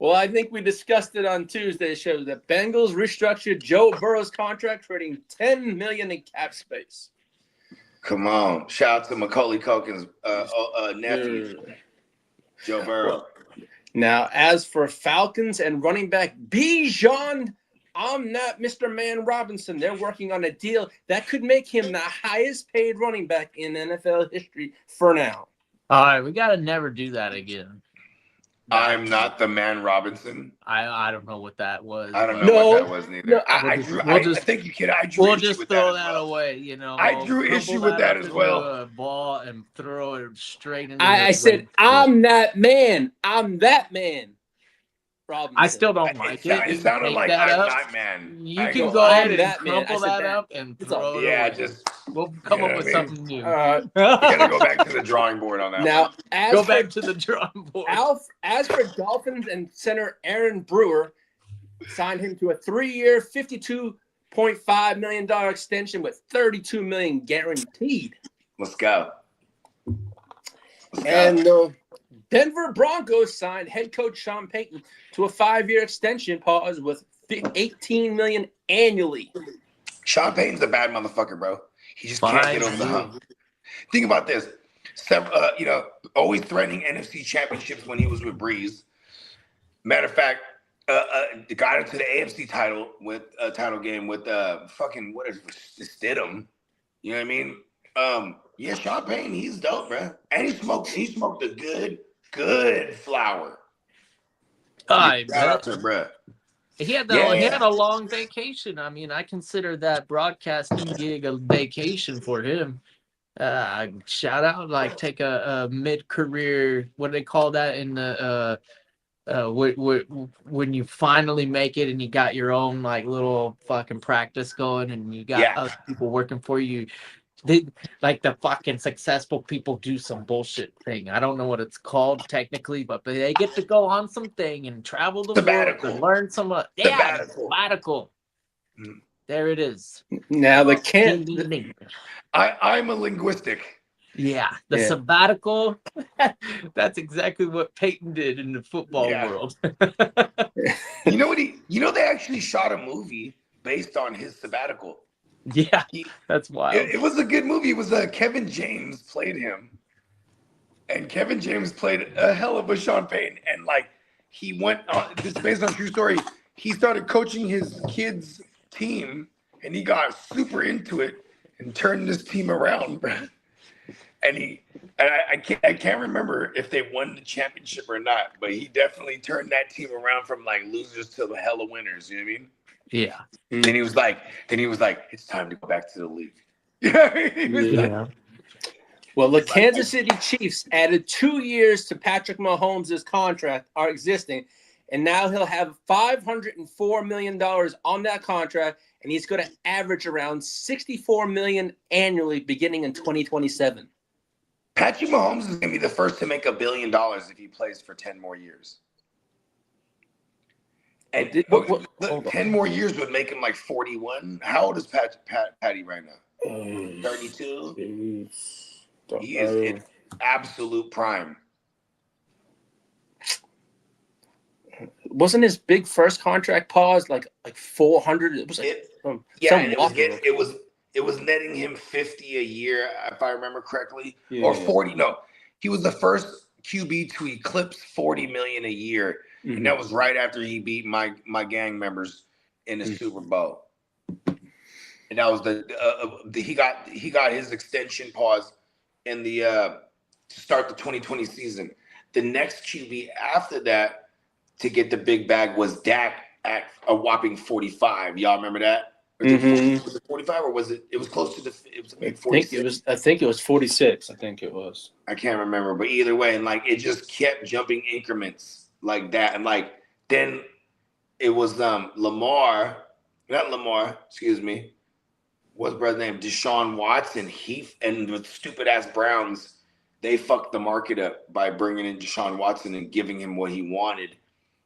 Well, I think we discussed it on Tuesday's show. The Bengals restructured Joe Burrow's contract, creating $10 million in cap space. Come on. Shout out to Macaulay Culkin's nephew, Joe Burrow. Now, as for Falcons and running back Bijan, I'm not Mr. Man Robinson. They're working on a deal that could make him the highest paid running back in NFL history for now. All right, we got to never do that again. I'm not the man Robinson. I don't know what that was. I don't know what that was neither. No, I think you can. I drew We'll issue just with throw that that away. I drew issue with that as well. A ball and throw it straight into. I said, I'm that man. I'm that man. Robinson. I still don't like it. It sounded like I'm not man. You can go ahead and crumple that up and throw it away. Just we'll come up with something new. We gotta go back to the drawing board on that. Now, back to the drawing board. As for Dolphins and center Aaron Brewer, signed him to a 3-year, $52.5 million extension with $32 million guaranteed. Let's go. And the Denver Broncos signed head coach Sean Payton to a 5-year extension pause with $18 million annually. Sean Payton's a bad motherfucker, bro. He just can't get over the hump. Think about this. Always threatening NFC championships when he was with Breeze. Matter of fact, got into the AFC title game with Stidham. You know what I mean? Sean Payton, he's dope, bro. And he smoked a good flower. Shout out to bro. He had a long vacation. I mean, I consider that broadcasting gig a vacation for him. Shout out, like take a mid-career. What do they call that in the when you finally make it and you got your own like little fucking practice going and you got other people working for you. They like the fucking successful people do some bullshit thing. I don't know what it's called technically, but they get to go on something and travel the world and learn some. Sabbatical. There it is. Now I'm a linguistic. Yeah, sabbatical. That's exactly what Peyton did in the football world. You know what? They actually shot a movie based on his sabbatical. Yeah, that's wild. It was a good movie. It was Kevin James played him, and Kevin James played a hell of a Sean Payton. And like he went on this is based on a true story. He started coaching his kids' team, and he got super into it and turned this team around, bro. And I can't remember if they won the championship or not, but he definitely turned that team around from like losers to the hell of winners. You know what I mean? Yeah. And then he was like, it's time to go back to the league. Yeah. Well, the Kansas City Chiefs added 2 years to Patrick Mahomes' contract, are existing, and now he'll have $504 million on that contract, and he's going to average around $64 million annually beginning in 2027. Patrick Mahomes is going to be the first to make $1 billion if he plays for 10 more years. And look, 10 more years would make him like 41. How old is Patty right now? 32. He is in absolute prime. Wasn't his big first contract pause like 400? It was like it was netting him 50 a year, if I remember correctly, or 40. No, he was the first QB to eclipse 40 million a year, and that was right after he beat my gang members in the Super Bowl. And that was he got his extension pause in the to start the 2020 season. The next QB after that to get the big bag was Dak at a whopping 45. Y'all remember that? Was it 45 or was it? It was close to it was like 46. I think it was 46. I think it was. I can't remember, but either way, and like it just kept jumping increments like that, and like then it was excuse me, what's brother's name? Deshaun Watson. And the stupid ass Browns, they fucked the market up by bringing in Deshaun Watson and giving him what he wanted.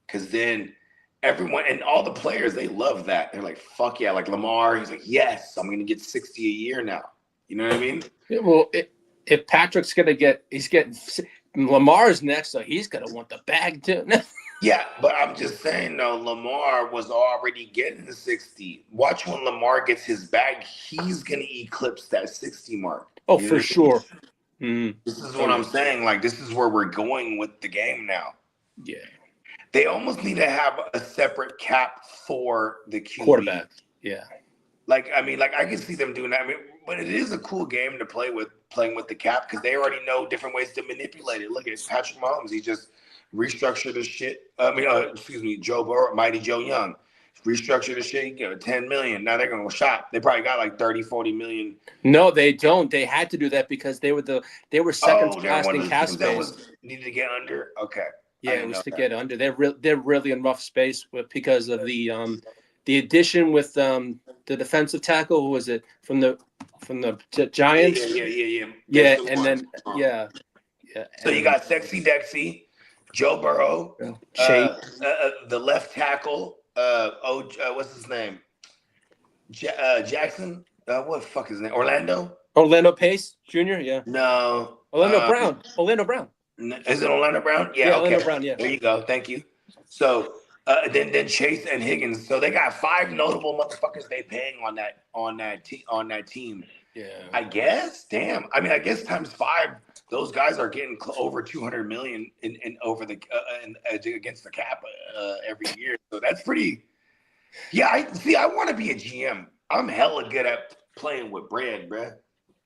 Because then everyone and all the players, they love that. They're like, fuck yeah. Like Lamar, he's like, yes, I'm going to get 60 a year now. You know what I mean? Yeah, well, if Patrick's going to he's getting Lamar's next, so he's going to want the bag too. Yeah, but I'm just saying, though, Lamar was already getting the 60. Watch when Lamar gets his bag, he's going to eclipse that 60 mark. Oh, for sure. This is what I'm saying. Like, this is where we're going with the game now. Yeah. They almost need to have a separate cap for the QB. Quarterback. Yeah. Like, I mean, like I can see them doing that. I mean, but it is a cool game to play with, playing with the cap, because they already know different ways to manipulate it. Look at Patrick Mahomes. He just restructured the shit. Joe Burrow, Mighty Joe Young. Restructured the shit, you know, 10 million. Now they're going to shop. They probably got like 30, 40 million. No, they don't. They had to do that because they were second class in cap space. Needed to get under? Okay. Yeah, it was to get under. They're really in rough space because of the addition with the defensive tackle. Who was it from the Giants? Yeah, and then yeah. So you got Sexy Dexy, Joe Burrow, the left tackle. What's his name? Jackson. What the fuck is his name? Orlando Pace Jr. Yeah. No. Orlando Brown. Is it Orlando Brown? Yeah. Okay. Orlando Brown. Yeah. There you go. Thank you. So then Chase and Higgins. So they got 5 notable motherfuckers they paying on that team. Yeah. I guess. Damn. I mean, I guess times 5. Those guys are getting over 200 million in over the against the cap every year. So that's pretty. Yeah. I want to be a GM. I'm hella good at playing with bread, bruh.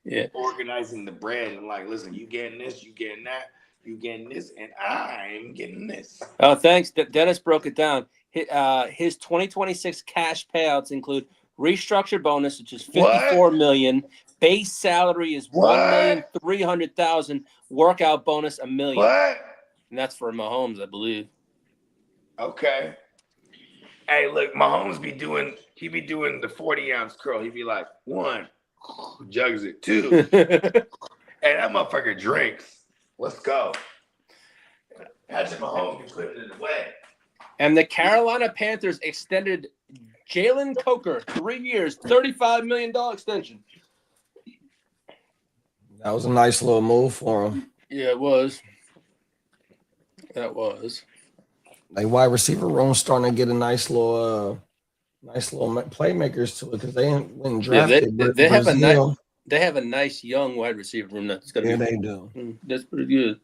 Yeah. Organizing the bread and like, listen, you getting this, you getting that, you getting this, and I'm getting this. Oh, thanks. Dennis broke it down. His 2026 cash payouts include restructured bonus, which is $54 million. Base salary is $1,300,000. Workout bonus $1 million. What? And that's for Mahomes, I believe. Okay. Hey, look, Mahomes be doing the 40-ounce curl. He'd be like, 1, jugs it, 2. Hey, that motherfucker drinks. Let's go. Patrick Mahomes be putting it away. And the Carolina Panthers extended Jalen Coker 3 years, $35 million extension. That was a nice little move for him. Yeah, it was. That was. Like wide receiver room starting to get a nice little playmakers to it because they went and drafted. Yeah, they have a nice young wide receiver room. That's gonna be. They do. That's pretty good.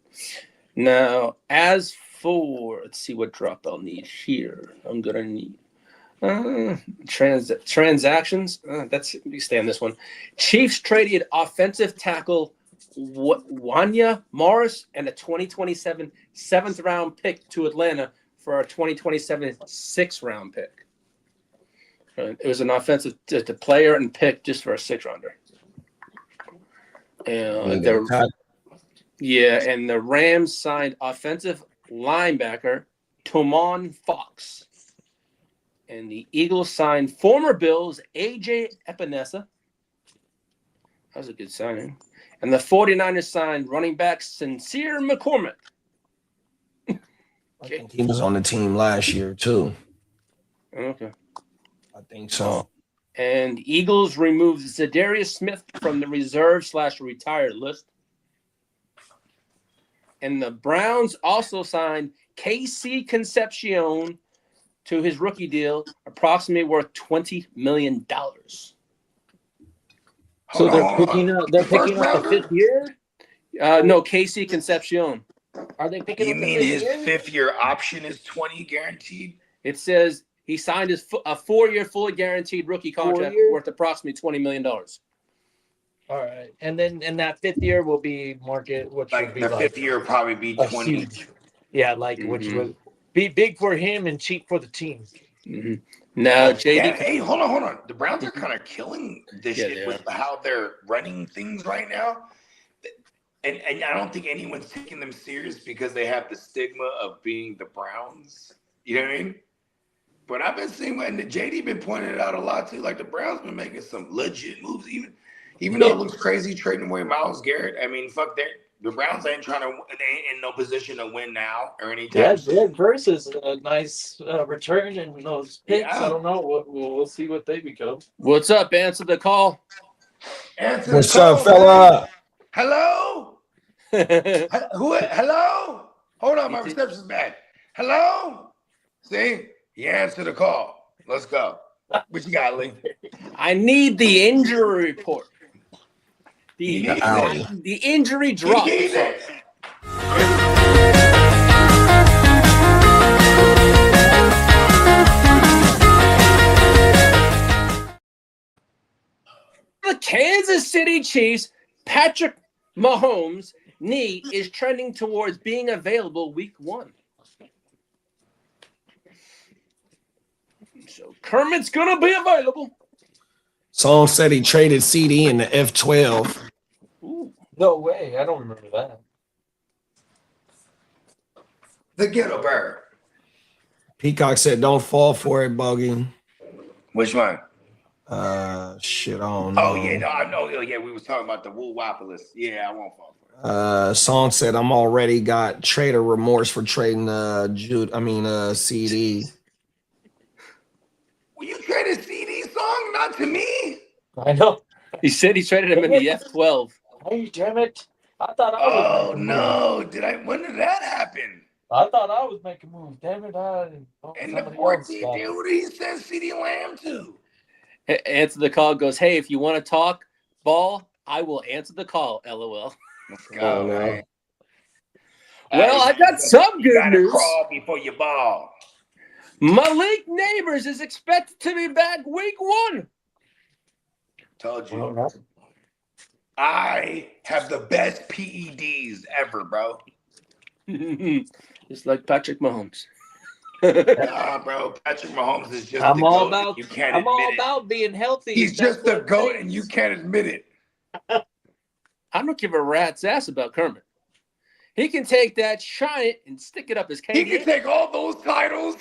Now, as for let's see what drop I'll need here. I'm gonna need transactions. That's you stay on this one. Chiefs traded offensive tackle Wanya Morris and a 2027 7th round pick to Atlanta for a 2027 6th round pick. It was an offensive player and pick just for a 6th rounder. And the Rams signed offensive linebacker Tomon Fox. And the Eagles signed former Bills AJ Epinesa. That was a good signing. And the 49ers signed running back Sincere McCormick. I think he was on the team last year, too. Okay. I think so. And Eagles removed Zadarius Smith from the reserve/retired list. And the Browns also signed KC Concepcion to his rookie deal, approximately worth $20 million. So they're picking up the fifth year? No, KC Concepcion. Are they picking You up the mean fifth his year? 5th-year option is 20 guaranteed? It says he signed a 4-year fully guaranteed rookie contract worth approximately $20 million. All right. And that fifth year will be market, which Like would be the like 5th year will probably be a 20. huge. Yeah, like which would be big for him and cheap for the team. Mm-hmm. Now, JD. Yeah, hey, hold on. The Browns are kind of killing this Yeah, shit with how they're running things right now. And I don't think anyone's taking them serious because they have the stigma of being the Browns. You know what I mean? But I've been seeing, and the JD been pointing it out a lot too. Like the Browns been making some legit moves, even though it looks crazy trading away Myles Garrett. I mean, fuck that. The Browns ain't they ain't in no position to win now or anytime. Yeah, Jared versus a nice return and those picks. Yeah. I don't know. We'll see what they become. What's up? Answer the call. What's up, fella? Hello? Who? Hello? Hold on, my reception's bad. Hello? See? You answer the call. Let's go. What you got, Lee? I need the injury report. The injury drop. The Kansas City Chiefs, Patrick Mahomes' knee is trending towards being available week 1. So Kermit's going to be available. Song said he traded CD in the F12. Ooh, no way. I don't remember that. The Ghetto Bird. Peacock said, "Don't fall for it, Bogey." Which one? Shit, I don't know. Oh, yeah, no, I know. Yeah, we was talking about the Woowapolis. Yeah, I won't fall for it. Song said, "I'm already got trader remorse for trading CD." Well, you traded CD Song, not to me. I know. He said he traded him in the F12. Hey, damn it. I thought I Oh, was no. When did that happen? I thought I was making moves. Damn it. And the 14th deal, who did he send CD Lamb to? Answer the call, goes, hey, if you want to talk ball, I will answer the call, LOL. Let's go, man. Well, I got some good news. Crawl before you ball. Malik Nabers is expected to be back week 1. Told you. I have the best PEDs ever, bro. Just like Patrick Mahomes. Nah, bro. Patrick Mahomes is just I'm all about you can't I'm all admit about being healthy. He's just the GOAT and you can't admit it. I don't give a rat's ass about Kermit. He can take that, shine it, and stick it up his cane. He can take all those titles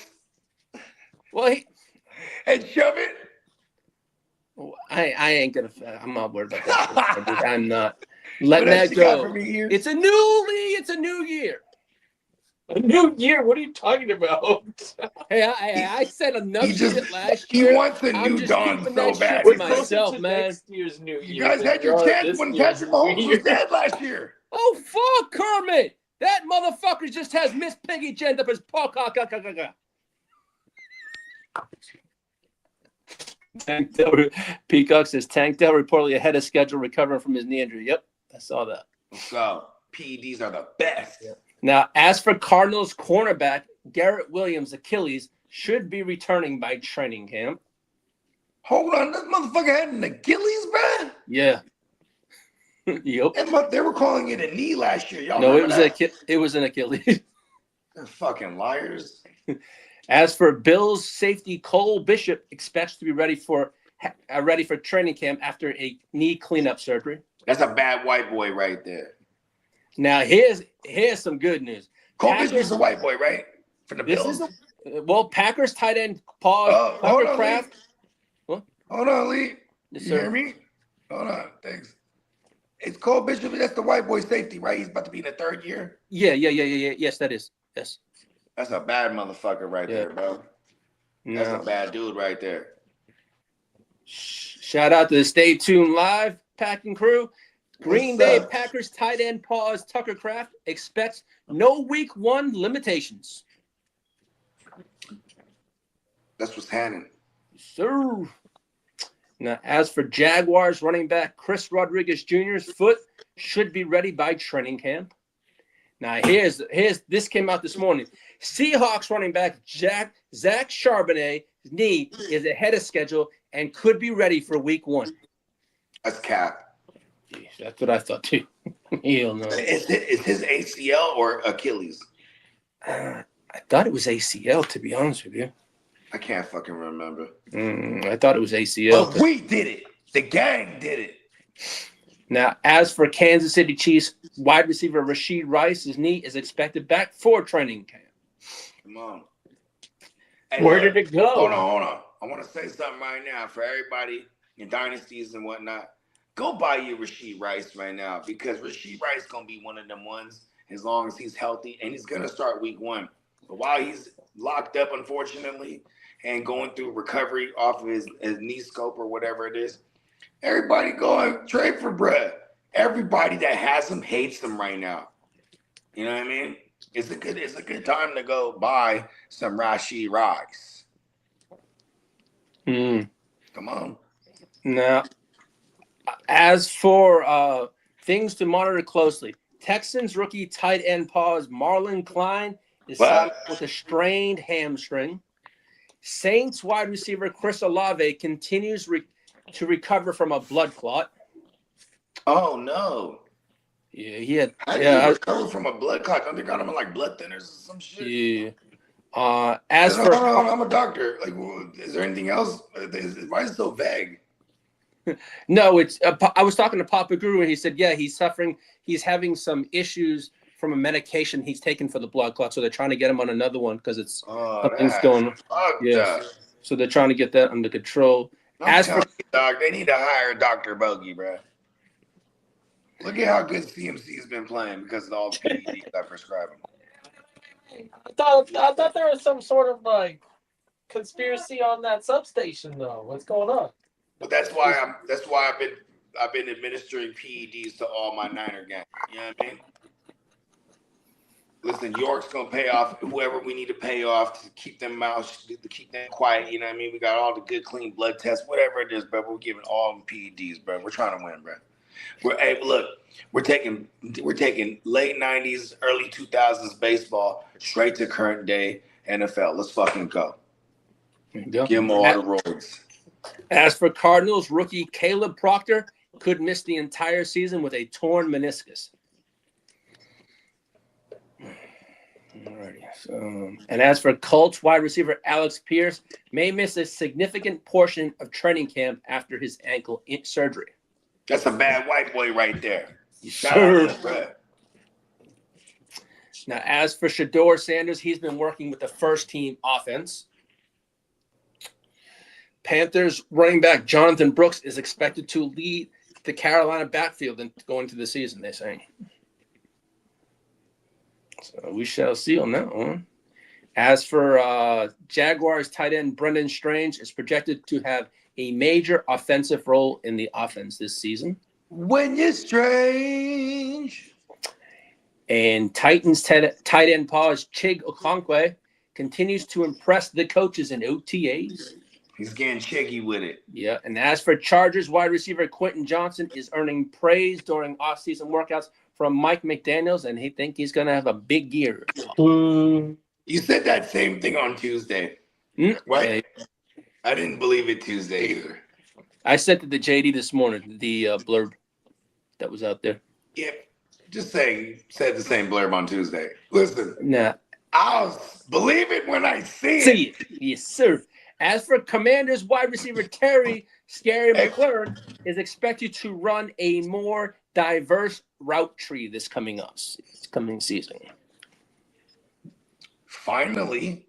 and shove it. I ain't gonna. I'm not worried about that. I'm not letting that go. It's a new league. It's a new year. A new year? What are you talking about? Hey, I said enough shit last year. He wants a new dawn so bad. With myself, man. Next year's new year. You guys had your chance when Patrick Mahomes was dead last year. Oh fuck, Kermit! That motherfucker just has Miss Piggy jammed up his pocket. Peacock says Tank Dell reportedly ahead of schedule recovering from his knee injury. Yep, I saw that. So PEDs are the best. Yeah. Now, as for Cardinals cornerback Garrett Williams' Achilles should be returning by training camp. Hold on, this motherfucker had an Achilles, man. Yeah. Yep. They were calling it a knee last year. Y'all no, it was an Achilles. They're fucking liars. As for Bills safety Cole Bishop expects to be ready for training camp after a knee cleanup surgery. That's a bad white boy right there. Now here's some good news. Cole Bishop is a white boy, right? For the Bills. Packers tight end Parker Kraft. What? Hold on, Lee. Yes, you hear me? Hold on, thanks. It's Cole Bishop. That's the white boy safety, right? He's about to be in the 3rd year. Yeah. Yes, that is. Yes. That's a bad motherfucker right there, bro. No. That's a bad dude right there. Shout out to the Stay Tuned Live packing crew. Green What's Bay up? Packers tight end pause Tucker Kraft expects no week 1 limitations. That's what's happening. Sir. Now, as for Jaguars running back Chris Rodriguez Jr.'s foot should be ready by training camp. Now, here's this came out this morning. Seahawks running back Zach Charbonnet's knee is ahead of schedule and could be ready for week 1. That's cap. Jeez, that's what I thought too. Hell no. Is his ACL or Achilles? I thought it was ACL, to be honest with you. I can't fucking remember. I thought it was ACL. But we did it. The gang did it. Now, as for Kansas City Chiefs wide receiver Rashid Rice, his knee is expected back for training camp. Come on. Hey, Where look, did it go? Hold on. I want to say something right now for everybody in dynasties and whatnot. Go buy you Rashid Rice right now because Rashid Rice going to be one of them ones as long as he's healthy, and he's going to start week 1. But while he's locked up, unfortunately, and going through recovery off of his knee scope or whatever it is, everybody go and trade for bruh. Everybody that has him hates him right now. You know what I mean? It's a good time to go buy some Rashid Rice. Come on. Now, as for things to monitor closely, Texans rookie tight end pause Marlon Klein is signed with a strained hamstring. Saints wide receiver Chris Olave continues to recover from a blood clot. Oh no! Yeah, he had. How do you recover from a blood clot? Don't they got him on like blood thinners or some shit? Yeah. As for I'm a doctor. Like, is there anything else? Why is it so vague? No, it's. I was talking to Papa Guru, and he said, yeah, he's suffering. He's having some issues from a medication he's taken for the blood clot, so they're trying to get him on another one because it's something's going on. Yeah, so they're trying to get that under control. As for dog, they need to hire Dr. Bogey, bro. Look at how good CMC's been playing because of all the PEDs I prescribe him. I thought there was some sort of like conspiracy on that substation though. What's going on? But that's why I've been administering PEDs to all my Niner gang. You know what I mean? Listen, York's gonna pay off whoever we need to pay off to keep them to keep them quiet. You know what I mean? We got all the good, clean blood tests, whatever it is, bro. We're giving all them PEDs, bro. We're trying to win, bro. We're taking late 90s, early 2000s baseball straight to current day NFL. Let's fucking go. Give them all the roads. As for Cardinals rookie Caleb Proctor, could miss the entire season with a torn meniscus. Alrighty. So, and as for Colts wide receiver Alex Pierce, may miss a significant portion of training camp after his ankle surgery. That's a bad white boy right there. Sure. Now, as for Shador Sanders, he's been working with the first team offense. Panthers running back Jonathan Brooks is expected to lead the Carolina backfield going into the season, they're saying. So we shall see on that one. As for Jaguars tight end Brendan Strange is projected to have a major offensive role in the offense this season. When you're strange. And Titans tight end pause Chig Okonkwo continues to impress the coaches in OTAs. He's getting chiggy with it. Yeah, and as for Chargers wide receiver Quentin Johnson is earning praise during offseason workouts from Mike McDaniels, and he think he's going to have a big year. You said that same thing on Tuesday. Right? Yeah. I didn't believe it Tuesday either. I sent it to JD this morning, the blurb that was out there. Yeah, just saying, you said the same blurb on Tuesday. Listen, Nah. I'll believe it when I see it. Yes, sir. As for Commanders wide receiver Terry Scary McLaurin is expected to run a more diverse route tree this coming season. Finally,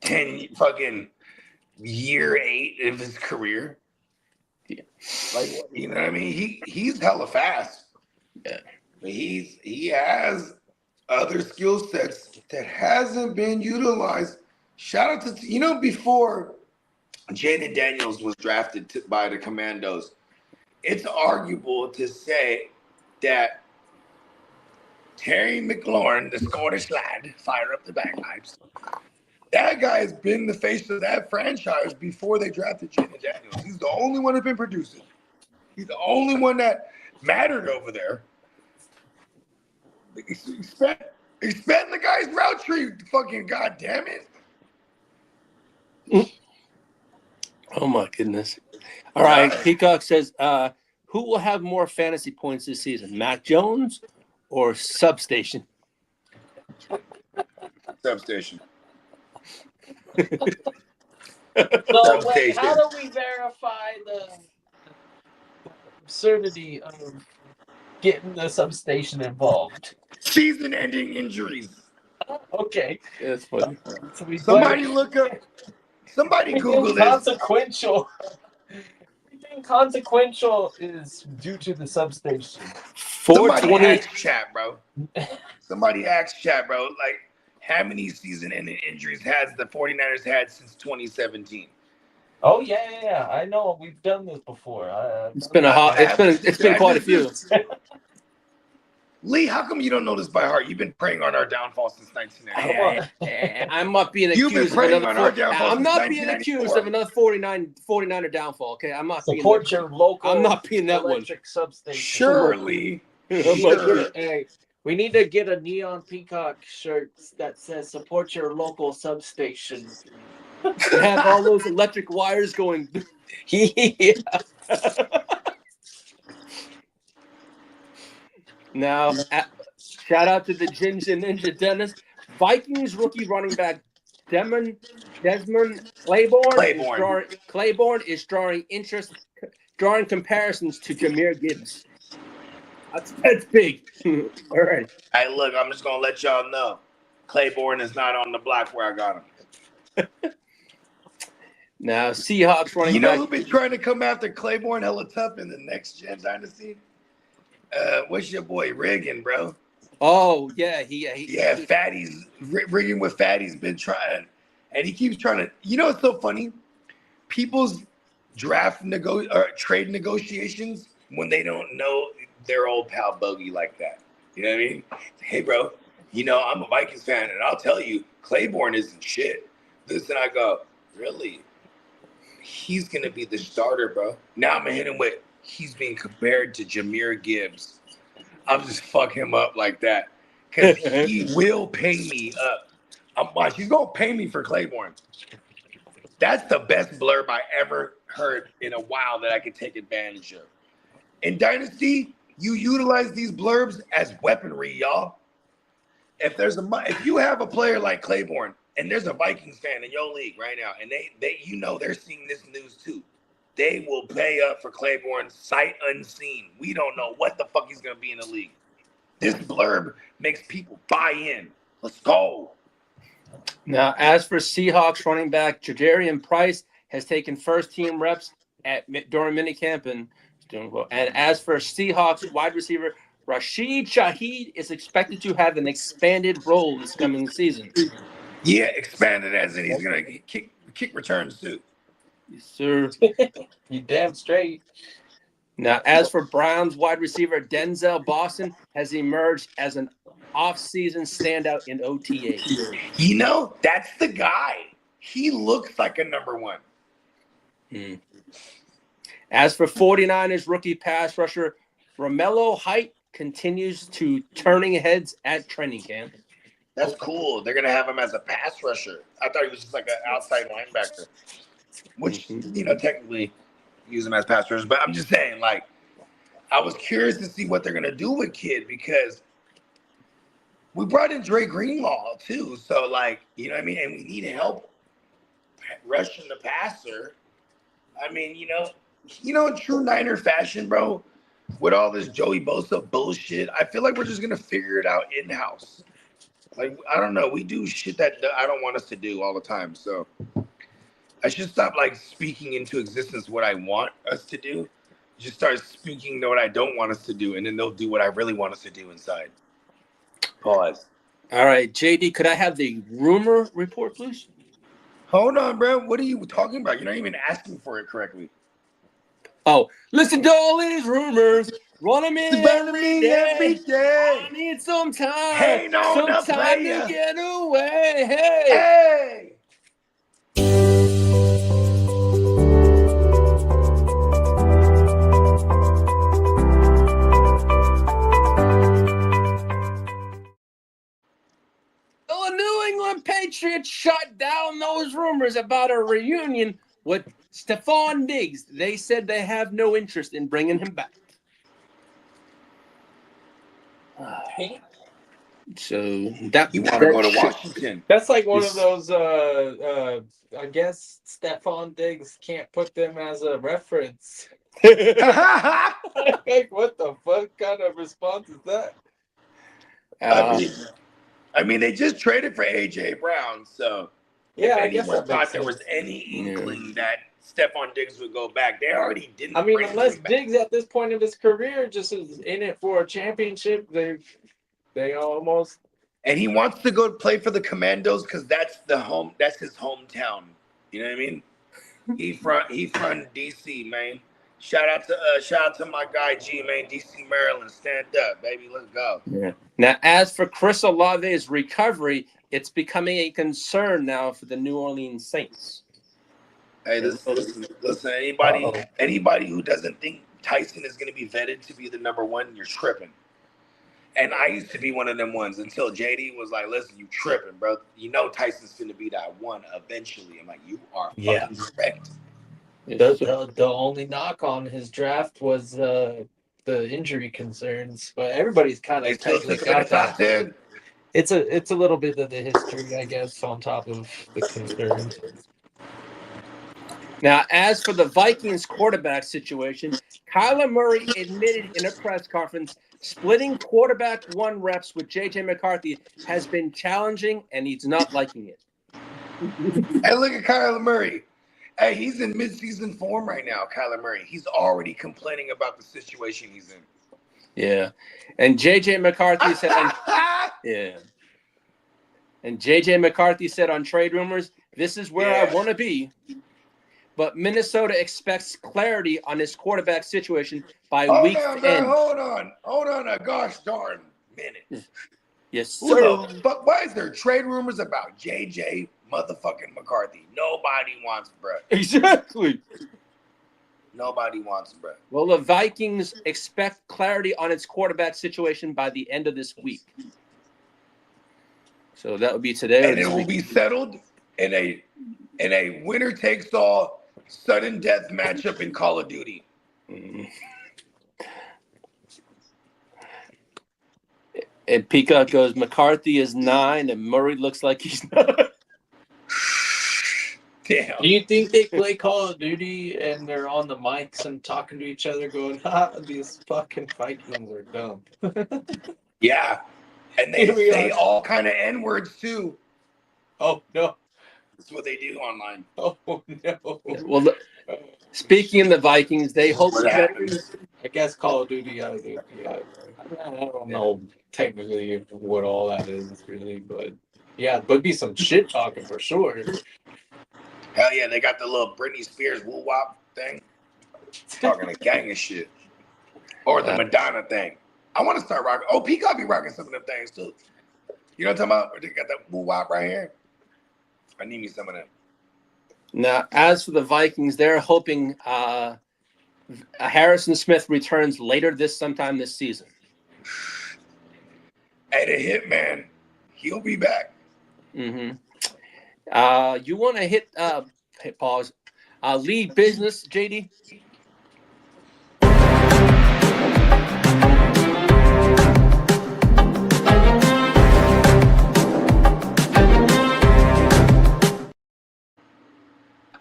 10 fucking year 8 of his career. Yeah. Like, you know what I mean? He's hella fast. Yeah. But he has other skill sets that hasn't been utilized Shout out to before Jaden Daniels was drafted by the Commandos. It's arguable to say that Terry McLaurin, the Scottish lad, fire up the bagpipes. That guy has been the face of that franchise before they drafted Jaden Daniels. He's the only one that's been producing. He's the only one that mattered over there. Expand the guy's route tree, fucking goddamn it. Oh my goodness. All right. Peacock says, who will have more fantasy points this season? Mac Jones or Substation? Substation. So wait, how do we verify the absurdity of getting the substation involved? Season-ending injuries. Okay. Yeah, that's funny. So Somebody look up. Somebody Google this. Consequential. Everything consequential is due to the substation. Somebody ask chat, bro. Somebody ask chat, bro. Like, how many season-ending injuries has the 49ers had since 2017? Oh yeah. I know we've done this before. It's been quite a few. Lee, how come you don't know this by heart? You've been preying on our downfall since 1994. I'm not being accused of another 49er downfall. Okay, I'm not. Support your local. I'm not being that electric substation. Surely. Sure. Hey, we need to get a neon Peacock shirt that says "Support your local substation." Have all those electric wires going. Yeah. Now, shout out to the Ginger Ninja Dennis. Vikings rookie running back Desmond Claiborne is drawing comparisons to Jahmyr Gibbs. That's big. All right. Hey, look, I'm just gonna let y'all know, Claiborne is not on the block where I got him. Now, Seahawks running back. You know who's been trying to come after Claiborne hella tough in the next gen dynasty? What's your boy Riggin, bro? Oh yeah, Fatty's rigging with Fatty's been trying, and he keeps trying to. You know, it's so funny. People's trade negotiations when they don't know their old pal Bogey like that. You know what I mean? Hey, bro. I'm a Vikings fan, and I'll tell you, Claiborne isn't shit. This and I go, really? He's gonna be the starter, bro. Now I'm gonna hit him with. He's being compared to Jahmyr Gibbs. I'll just fuck him up like that. Because he will pay me up. I'm watching. He's going to pay me for Claiborne. That's the best blurb I ever heard in a while that I could take advantage of. In Dynasty, you utilize these blurbs as weaponry, y'all. If you have a player like Claiborne, and there's a Vikings fan in your league right now, and they're seeing this news too. They will pay up for Claiborne sight unseen. We don't know what the fuck he's going to be in the league. This blurb makes people buy in. Let's go. Now, as for Seahawks running back, Jadarian Price has taken first-team reps during minicamp and doing well. And as for Seahawks wide receiver, Rashid Shaheed is expected to have an expanded role this coming season. Yeah, expanded as in he's going to kick returns too. Yes, sir. You damn straight. Now, as for Browns wide receiver, Denzel Boston has emerged as an off-season standout in OTA. That's the guy. He looks like a number one. As for 49ers rookie pass rusher, Romello Height continues to turning heads at training camp. That's cool. They're going to have him as a pass rusher. I thought he was just like an outside linebacker. Which, technically use him as pass rushers. But I'm just saying, like, I was curious to see what they're going to do with Kid because we brought in Dre Greenlaw, too. So, like, you know what I mean? And we need help rushing the passer. I mean, in true Niner fashion, bro, with all this Joey Bosa bullshit, I feel like we're just going to figure it out in-house. Like, I don't know. We do shit that I don't want us to do all the time, so I should stop speaking into existence what I want us to do. Just start speaking what I don't want us to do, and then they'll do what I really want us to do inside. Pause. All right, JD, could I have the rumor report, please? Hold on, bro. What are you talking about? You're not even asking for it correctly. Oh, listen to all these rumors. Run them in every day. day. I need some time. Ain't on the some time to player. get away. Hey. Hey. The New England Patriots shut down those rumors about a reunion with Stephon Diggs. They said they have no interest in bringing him back. So that You want to go to Washington? That's like one of those. I guess Stephon Diggs can't put them as a reference. Like, what the fuck kind of response is that? I mean, they just traded for AJ Brown, so Yeah, if I guess anyone that makes thought there was any inkling that Stephon Diggs would go back, they already didn't. I mean, bring unless him back. Diggs at this point of his career just is in it for a championship, they almost. And he wants to go play for the Commandos because that's his hometown. You know what I mean? He from DC, man. Shout out to my guy G, man. DC, Maryland. Stand up, baby. Let's go. Yeah. Now, as for Chris Olave's recovery, it's becoming a concern now for the New Orleans Saints. Hey, listen. Anybody who doesn't think Tyson is going to be vetted to be the number one, you're tripping. And I used to be one of them ones until JD was like, listen, you tripping, bro. You know Tyson's going to be that one eventually. I'm like, you are fucking correct. The only knock on his draft was the injury concerns, but everybody's kind of technically got that. It's a little bit of the history, I guess, on top of the concerns. Now, as for the Vikings quarterback situation, Kyler Murray admitted in a press conference splitting quarterback one reps with J.J. McCarthy has been challenging, and he's not liking it. Hey, look at Kyler Murray. Hey, he's in midseason form right now, Kyler Murray. He's already complaining about the situation he's in. Yeah. And J.J. McCarthy said And J.J. McCarthy said on Trade Rumors, this is where I want to be. But Minnesota expects clarity on his quarterback situation by week's end. Hold on a gosh darn minute. Yes, sir. But why is there trade rumors about J.J. motherfucking McCarthy? Nobody wants Brett. Exactly. Nobody wants Brett. Well, the Vikings expect clarity on its quarterback situation by the end of this week. So that would be today. And it will be settled in a winner takes all sudden death matchup in Call of Duty. And Peacock goes, McCarthy is 9 and Murray looks like he's 9. Damn. Do you think they play Call of Duty and they're on the mics and talking to each other going, these fucking Vikings are dumb? Yeah. And they say all kind of N-words too. Oh, no. That's what they do online. Oh, no. Well, speaking of the Vikings, they hope I guess Call of Duty, I don't know technically what all that is really, but yeah, but be some shit talking for sure. Hell yeah, they got the little Britney Spears woo-wop thing. Talking a gang of shit. Or the Madonna thing. I want to start rocking. Oh, Peacock be rocking some of them things too. You know what I'm talking about? They got that woo-wop right here. I need me some of that. Now, as for the Vikings, they're hoping Harrison Smith returns sometime this season. Hey, the Hitman, he'll be back. Mm-hmm. You want to hit pause? Lead business, JD.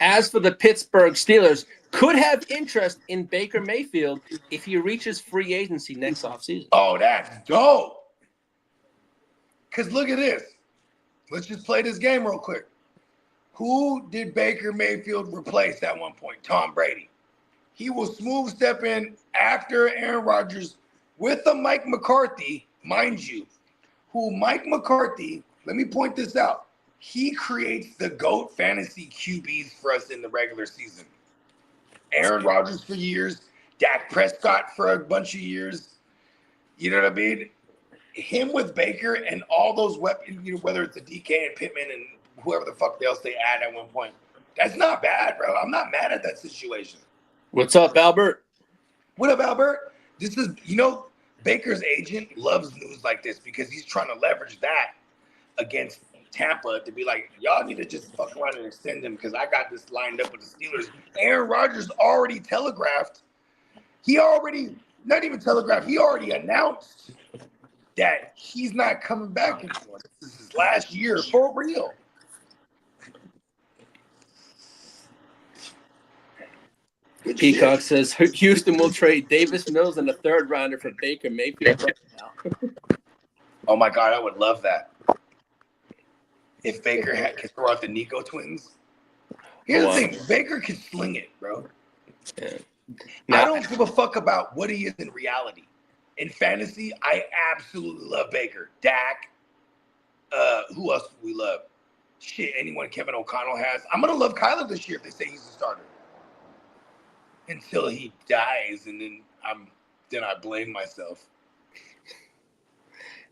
As for the Pittsburgh Steelers, could have interest in Baker Mayfield if he reaches free agency next offseason. Oh, that's dope. Because look at this. Let's just play this game real quick. Who did Baker Mayfield replace at one point? Tom Brady. He will smooth step in after Aaron Rodgers with a Mike McCarthy, mind you, who Mike McCarthy, let me point this out. he creates the GOAT fantasy QBs for us in the regular season. Aaron Rodgers for years, Dak Prescott for a bunch of years. You know what I mean? Him with Baker and all those weapons, whether it's a DK and Pittman and whoever the fuck else they add at one point. That's not bad, bro. I'm not mad at that situation. What's up, Albert? What up, Albert? This is, Baker's agent loves news like this because he's trying to leverage that against Tampa to be like, y'all need to just fuck around and extend him because I got this lined up with the Steelers. Aaron Rodgers already telegraphed. He already announced that he's not coming back anymore. This is his last year for real. Good Peacock shit. says Houston will trade Davis Mills and a third rounder for Baker Mayfield right now. Oh my God, I would love that. If Baker could throw out the Nico twins. Here's the thing, Baker can sling it, bro. Yeah. I don't give a fuck about what he is in reality. In fantasy, I absolutely love Baker. Dak. Who else do we love? Shit, anyone Kevin O'Connell has. I'm going to love Kyler this year if they say he's a starter. Until he dies, and then I blame myself.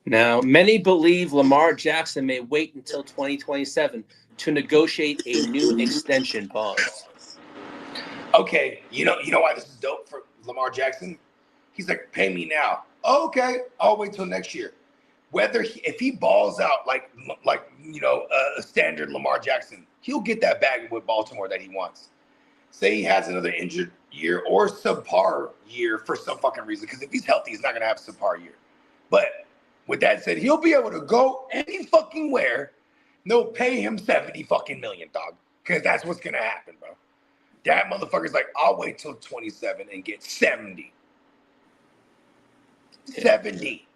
Now, many believe Lamar Jackson may wait until 2027 to negotiate a new extension. Pause. Okay, you know why this is dope for Lamar Jackson? He's like, pay me now. Okay, I'll wait till next year. If he balls out like a standard Lamar Jackson, he'll get that bag with Baltimore that he wants. Say he has another injured year or subpar year for some fucking reason, because if he's healthy, he's not going to have a subpar year. But with that said, he'll be able to go any fucking where. They'll pay him $70 fucking million, dog, because that's what's going to happen, bro. That motherfucker's like, I'll wait till 27 and get 70. 70.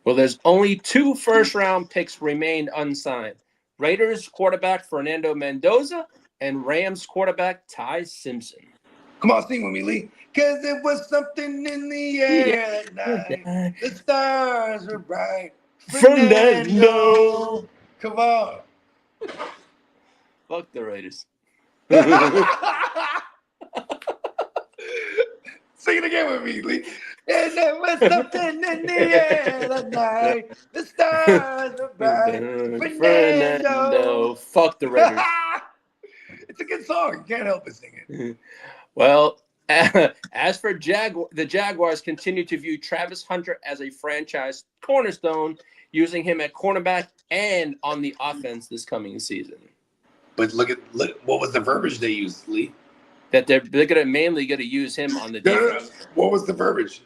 Well, there's only 2 first-round picks remain unsigned. Raiders quarterback Fernando Mendoza and Rams quarterback Ty Simpson. Come on, sing with me, Lee. Because it was something in the air that night. The stars were bright. Fernando. Come on. Fuck the Raiders. Sing it again with me, Lee. And there was something in the air that night. The stars were bright. Fernando. Fuck the Raiders. It's a good song. You can't help but sing it. Well, as for the Jaguars continue to view Travis Hunter as a franchise cornerstone, using him at cornerback and on the offense this coming season. But look what was the verbiage they used, Lee? That they're gonna mainly use him on the defense. What was the verbiage?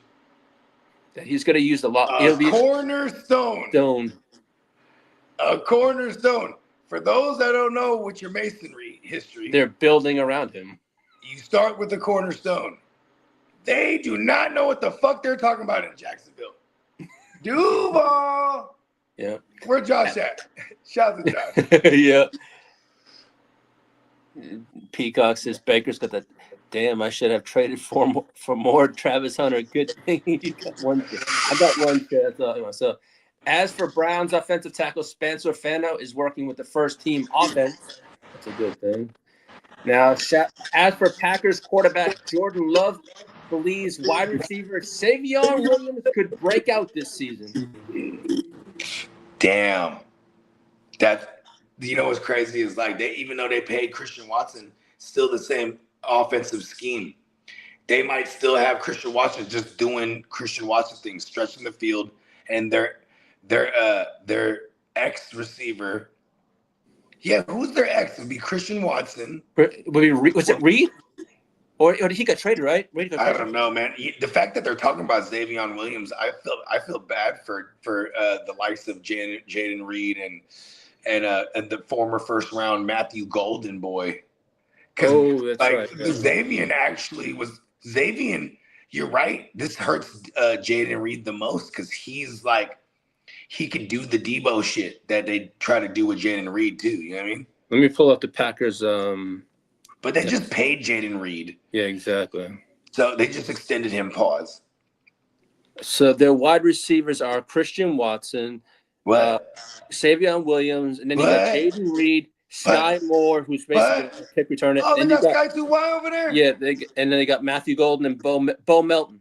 That he's gonna use a lot. Cornerstone. A cornerstone. For those that don't know with your masonry history, they're building around him. You start with the cornerstone. They do not know what the fuck they're talking about in Jacksonville. Duval. Yeah. Where Josh at? Shout out to Josh. Yeah. Peacock says Baker's got the damn. I should have traded for more Travis Hunter. Good thing he got one. I got one. That's all myself. As for Browns offensive tackle Spencer Fano is working with the first team offense. That's a good thing. Now, as for Packers quarterback Jordan Love believes wide receiver Savion Williams could break out this season. Damn. What's crazy is like even though they paid Christian Watson, still the same offensive scheme. They might still have Christian Watson just doing Christian Watson things, stretching the field, and their ex receiver. Yeah, who's their ex? It would be Christian Watson. Was it Reed? Or he got traded, right? I don't know, man. The fact that they're talking about Xavion Williams, I feel bad for the likes of Jaden Reed and the former first round Matthew Golden boy. That's right. Xavion. You're right. This hurts Jaden Reed the most because he's like he can do the Debo shit that they try to do with Jaden Reed too. You know what I mean? Let me pull up the Packers. But they just paid Jaden Reed. Yeah, exactly. So they just extended him. Pause. So their wide receivers are Christian Watson. Savion Williams, and then you What? got Jaden Reed, Sky Moore, who's basically a kick returner. Oh, they then got Sky 2Y over there? Yeah, and then they got Matthew Golden and Bo Melton.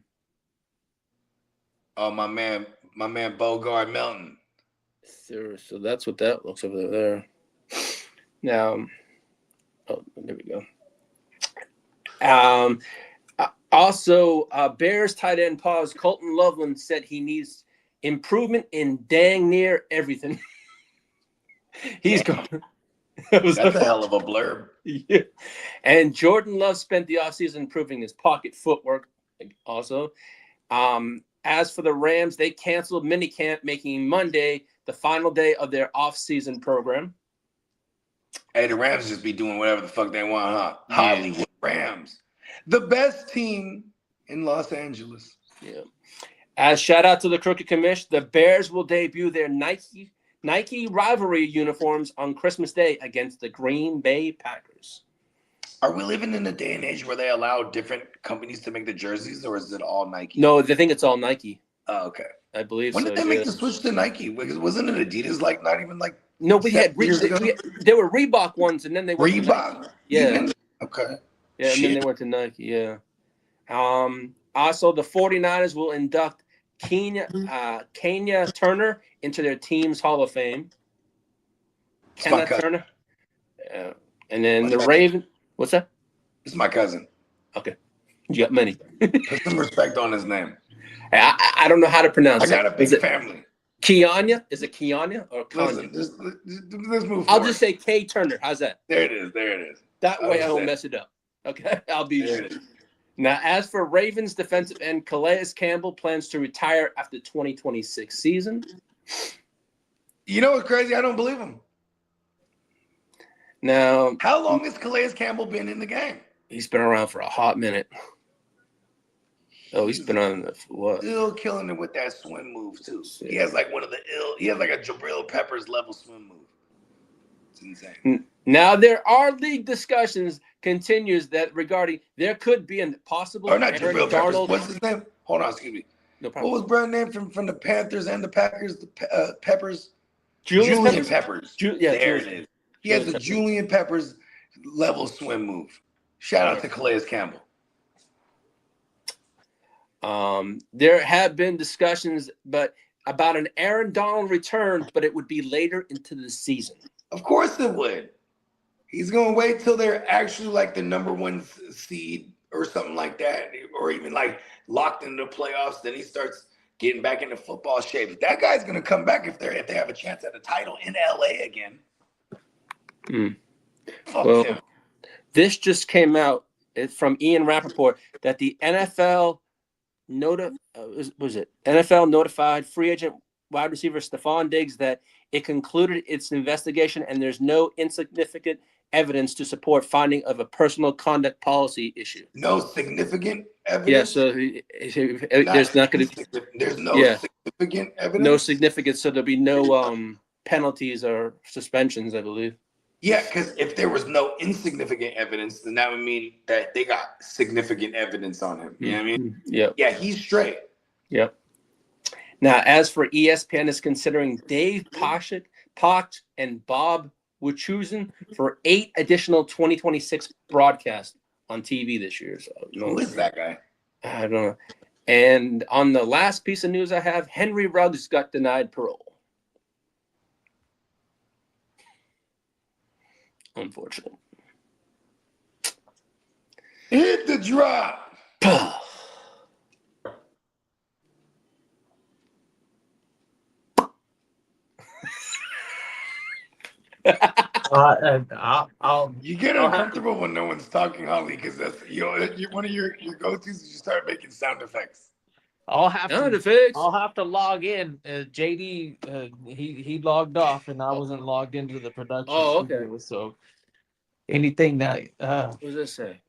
Oh, my man Bogard Melton. So that's what that looks over there. Now, there we go. Also, Bears tight end pause. Colton Loveland said he needs improvement in dang near everything. He's gone. That's a hell of a blurb. Yeah. And Jordan Love spent the offseason improving his pocket footwork also. As for the Rams, they canceled minicamp, making Monday the final day of their offseason program. Hey, the Rams just be doing whatever the fuck they want, huh? Yeah. Hollywood Rams. The best team in Los Angeles. Yeah. As shout out to the Crooked Commish, the Bears will debut their Nike rivalry uniforms on Christmas Day against the Green Bay Packers. Are we living in a day and age where they allow different companies to make the jerseys, or is it all Nike? No, they think it's all Nike. Oh, okay. I believe When so. did they make the switch to Nike? Because wasn't it Adidas like not even like No, we had years ago? there were Reebok ones, and then they went to Reebok? Nike. Yeah. Even? Okay. Yeah, and then they went to Nike, yeah. Also, the 49ers will induct Kenya Turner into their team's Hall of Fame. Kenya Turner. And then the Ravens. What's that? It's my cousin. Okay. You got many. Put some respect on his name. I don't know how to pronounce it. I got a big family. Kianya? Is it Kianya or Kanya? Listen, let's move I'll forward. just say K Turner. How's that? There it is. That way I don't mess it up. Okay? I'll be There sure. it is. Now, as for Ravens defensive end, Calais Campbell plans to retire after 2026 season. You know what's crazy? I don't believe him. Now, How long has Calais Campbell been in the game? he's been around for a hot minute. Oh, he's been on what? Still killing it with that swim move too. He has like he has like a Jabril Peppers level swim move. It's insane. Now there are league discussions continues that regarding there could be a possible Or not Aaron Jabril Peppers. Darnold. What's his name? Hold on, excuse me. No What problem. was Brown's name from the Panthers and the Packers? The Peppers. Julian Peppers. Yeah, there Julian. it is. He has the Peppers. Julian Peppers level swim move. Shout out to Calais Campbell. There have been discussions, but about an Aaron Donald return, but it would be later into the season. Of course it would. He's going to wait till they're actually like the number one seed or something like that, or even like locked into the playoffs. Then he starts getting back into football shape. That guy's going to come back if they have a chance at a title in LA again. Fuck him. This just came out from Ian Rappaport that the NFL NFL notified free agent wide receiver Stephon Diggs that it concluded its investigation and there's no insignificant evidence to support finding of a personal conduct policy issue. No significant evidence? Yeah, so there's not going to be. There's no significant evidence? No significance, so there'll be no penalties or suspensions, I believe. Yeah, because if there was no insignificant evidence, then that would mean that they got significant evidence on him. You know what I mean? Yep. Yeah, he's straight. Yep. Now, as for ESPN is considering Dave Poch and Bob Wischusen for 8 additional 2026 broadcasts on TV this year. So, Who is that guy? I don't know. And on the last piece of news I have, Henry Ruggs got denied parole. Unfortunate. Hit the drop. You get uncomfortable when no one's talking, Holly, because that's one of your go-tos is you start making sound effects. I'll have to log in. JD, he logged off, and I wasn't logged into the production. Oh, okay. Studio, so anything that What does this say?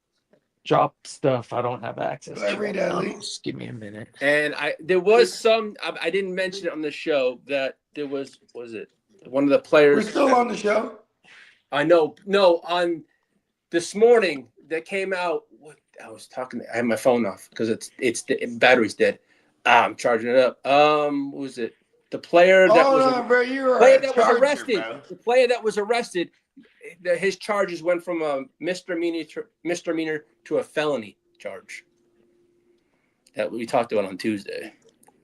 drop stuff, I don't have access Did I to. read that, Lee? Just give me a minute. And there was some. I didn't mention it on the show that there was it one of the players. We're still on the show. I know. No, on this morning that came out. I was talking. I had my phone off because it's the battery's dead. I'm charging it up. What was it? The player that bro, you're player that was Charger, arrested. bro. The player that was arrested, his charges went from a misdemeanor to a felony charge. That we talked about on Tuesday.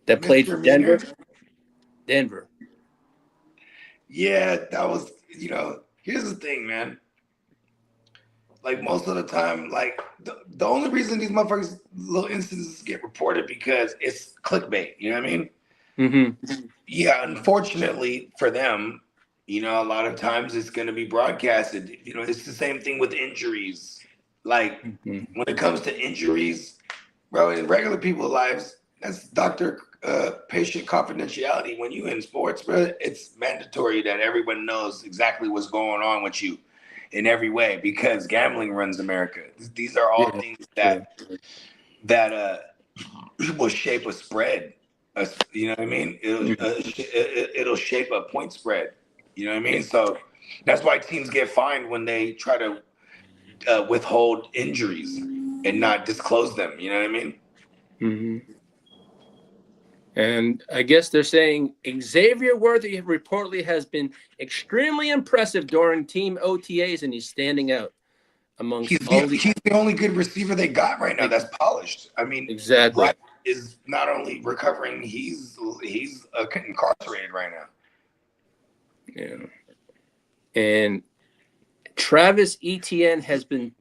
That played for Denver. Denver. Yeah, that was, here's the thing, man. Like most of the time, like the only reason these motherfuckers little instances get reported because it's clickbait. You know what I mean? Mm-hmm. Yeah, unfortunately for them, a lot of times it's going to be broadcasted. It's the same thing with injuries. Like when it comes to injuries, bro, in regular people's lives, that's doctor-patient confidentiality. When you in sports, bro, it's mandatory that everyone knows exactly what's going on with you in every way because gambling runs America. These are all things that will shape a spread. You know what I mean? It'll shape a point spread. You know what I mean? So that's why teams get fined when they try to withhold injuries and not disclose them. You know what I mean? Mm-hmm. And I guess they're saying Xavier Worthy reportedly has been extremely impressive during team OTAs, and he's standing out amongst he's the only good receiver they got right now that's polished. I mean, exactly. Wright is not only recovering, he's incarcerated right now. Yeah. And Travis Etienne has been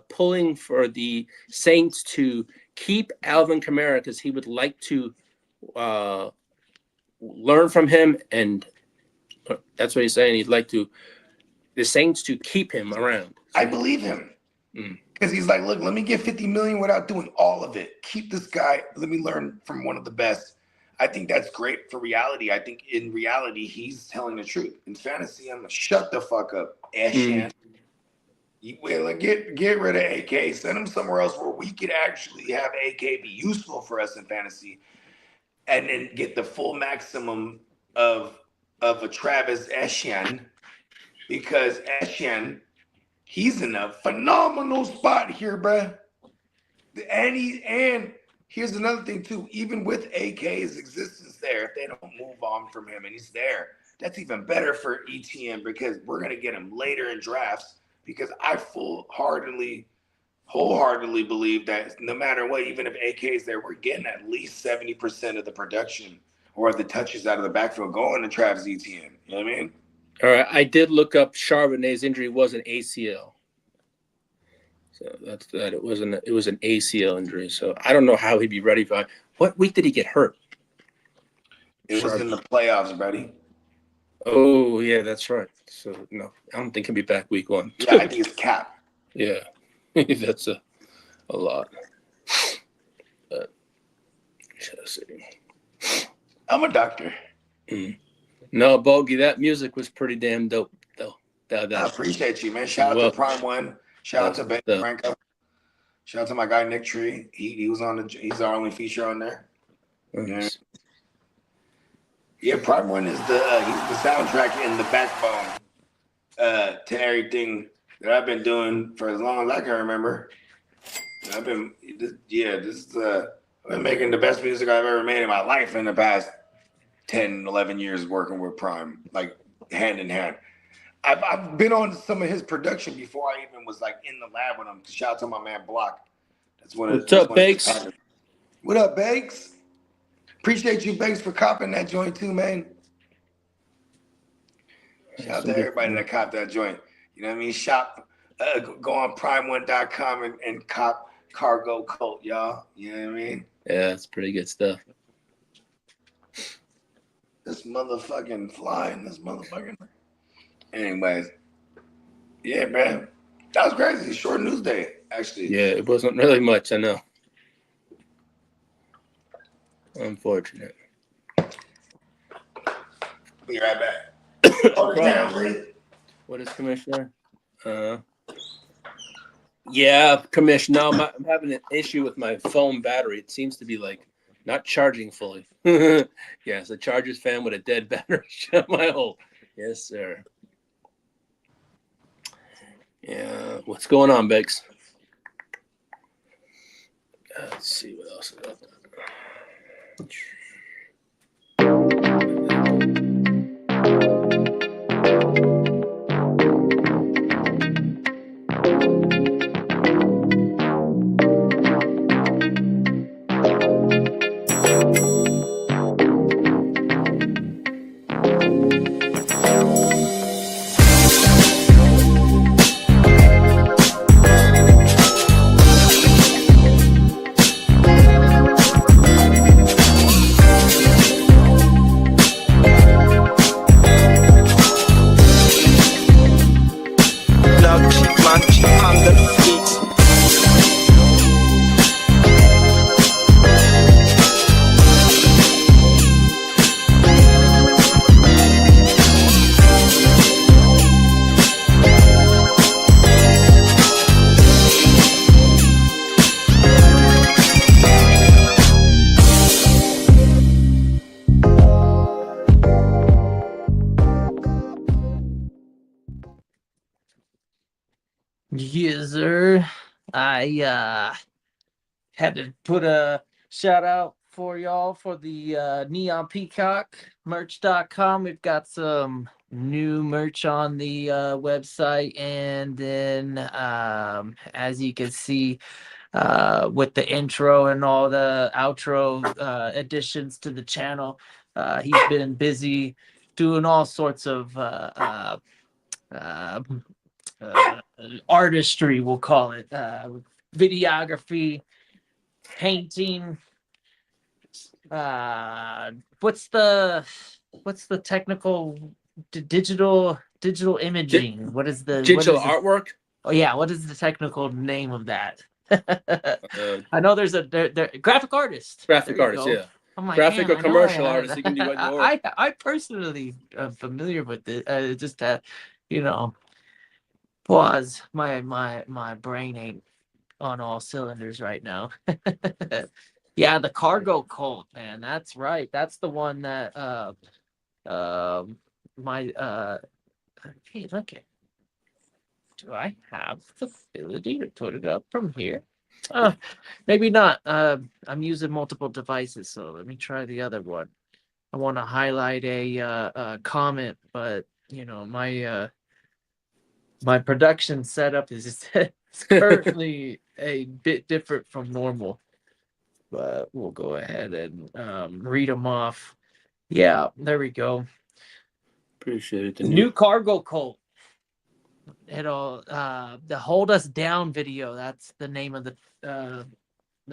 pulling for the Saints to keep Alvin Kamara because he would like to learn from him, and that's what he's saying. He'd like the Saints to keep him around. I believe him because he's like, look, let me get $50 million without doing all of it. Keep this guy. Let me learn from one of the best. I think that's great for reality. I think in reality, he's telling the truth. In fantasy, I'm gonna shut the fuck up, Ashan. Get rid of AK. Send him somewhere else where we could actually have AK be useful for us in fantasy, and then get the full maximum of a Travis Etienne, because Etienne, he's in a phenomenal spot here, bruh. And here's another thing too. Even with AK's existence there, if they don't move on from him and he's there, that's even better for ETN because we're gonna get him later in drafts. Because I wholeheartedly believe that no matter what, even if AK is there, we're getting at least 70% of the production or the touches out of the backfield going to Travis Etienne. You know what I mean? All right, I did look up Charbonnet's injury was an ACL. So that's that. It was an ACL injury. So I don't know how he'd be ready for. What week did he get hurt? It was in the playoffs, buddy. Oh yeah, that's right. So no, I don't think he'll be back week 1. Yeah, I think it's cap. Yeah, that's a lot. But let's see. I'm a doctor. No, Bogey, that music was pretty damn dope, though. I appreciate you, man. Shout out to Prime One. Shout out to Ben Franco. Shout out to my guy Nick Tree. He was on he's our only feature on there. Nice. Yeah, Prime One is he's the soundtrack and the backbone to everything that I've been doing for as long as I can remember. I've been making the best music I've ever made in my life in the past 10, 11 years working with Prime, like hand in hand. I've been on some of his production before I even was like in the lab with him. Shout out to my man Block. What's up, Bakes? What up, Bakes? Appreciate you, Bakes, for copping that joint too, man. Shout out to everybody that copped that joint. You know what I mean? Shop, go on prime1.com and cop Cargo Cult, y'all. You know what I mean? Yeah, it's pretty good stuff. This motherfucking flying, this motherfucking. Anyways, yeah, man, that was crazy. Short news day, actually. Yeah, it wasn't really much, I know. Unfortunate. Be right back. What is Commissioner? Yeah, Commissioner. No, I'm having an issue with my phone battery. It seems to be like not charging fully. Yes, a Chargers fan with a dead battery. Shut my hole. Yes, sir. Yeah, what's going on, Biggs? Let's see what else is up there. Yes, sir. I had to put a shout out for y'all for the Neon Peacock merch.com. We've got some new merch on the website, and then as you can see with the intro and all the outro additions to the channel, he's been busy doing all sorts of uh, artistry, we'll call it, videography, painting. What's the technical digital imaging? What is the Digital artwork. Oh yeah, what is the technical name of that? Uh, I know there's a graphic artist. graphic artist, Go. yeah. I'm like, Graphic man, or I know I commercial had- artist, you can do what you want. I personally am familiar with it. Just you know, pause. My brain ain't on all cylinders right now. Yeah, the cargo cult, man. That's right. That's the one that my hey, look it. Do I have the ability to put it up from here? Maybe not. I'm using multiple devices, so let me try the other one. I want to highlight a comment, but you know, my production setup is currently a bit different from normal. But we'll go ahead and read them off. Yeah, there we go. Appreciate it. New cargo cult. It'll the Hold Us Down video. That's the name of the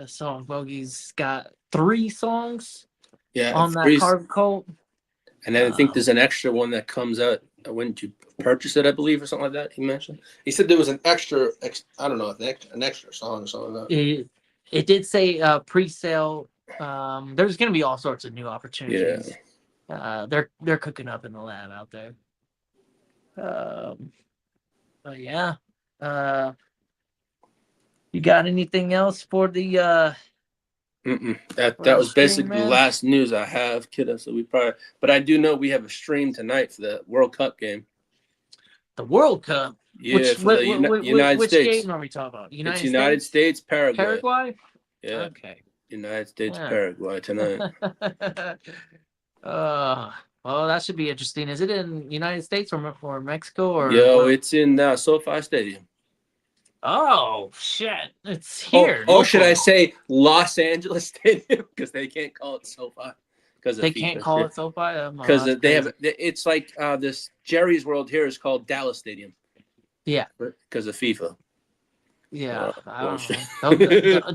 song. Bogey's got 3 songs on that cargo cult. And then I think there's an extra one that comes out when you purchase it, I believe, or something like that. He mentioned. He said there was an extra. I don't know, an extra song or something like that. It did say pre-sale. There's going to be all sorts of new opportunities. Yeah. They're cooking up in the lab out there. But yeah. You got anything else for the That was basically the last news I have, Kitteh. So but I do know we have a stream tonight for the World Cup game. The World Cup? Yeah, for the United States. Which game are we talking about? United States, Paraguay. Paraguay? Yeah. Okay. United States, Paraguay tonight. Well, that should be interesting. Is it in United States or Mexico or? Yo, it's in SoFi Stadium. Oh shit! It's here. Oh, should I say Los Angeles Stadium? Because they can't call it SoFi. Because they can't call it SoFi. Because they have. It's like this Jerry's World here is called Dallas Stadium. Yeah. Because of FIFA. Yeah.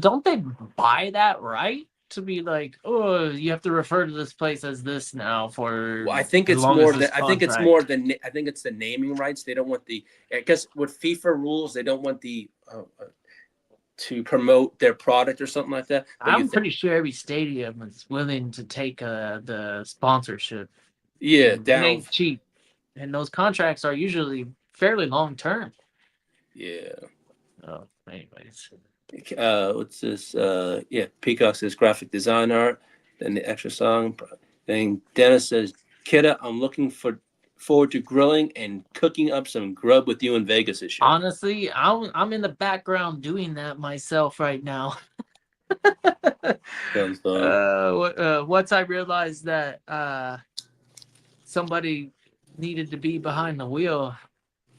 Don't they buy that right to be like, oh, you have to refer to this place as this now for? Well, I think it's more than. I think it's more than. I think it's the naming rights. They don't want the. Because with FIFA rules, they don't want the. To promote their product or something like that. But I'm pretty sure every stadium is willing to take the sponsorship. Yeah, down. It ain't cheap, and those contracts are usually fairly long term. Yeah. Oh, anyways. What's this? Yeah, Peacock says graphic design art. Then the extra song. Then Dennis says, Kitteh, I'm looking forward to grilling and cooking up some grub with you in Vegas this year. Honestly, I'm in the background doing that myself right now. Once I realized that somebody needed to be behind the wheel,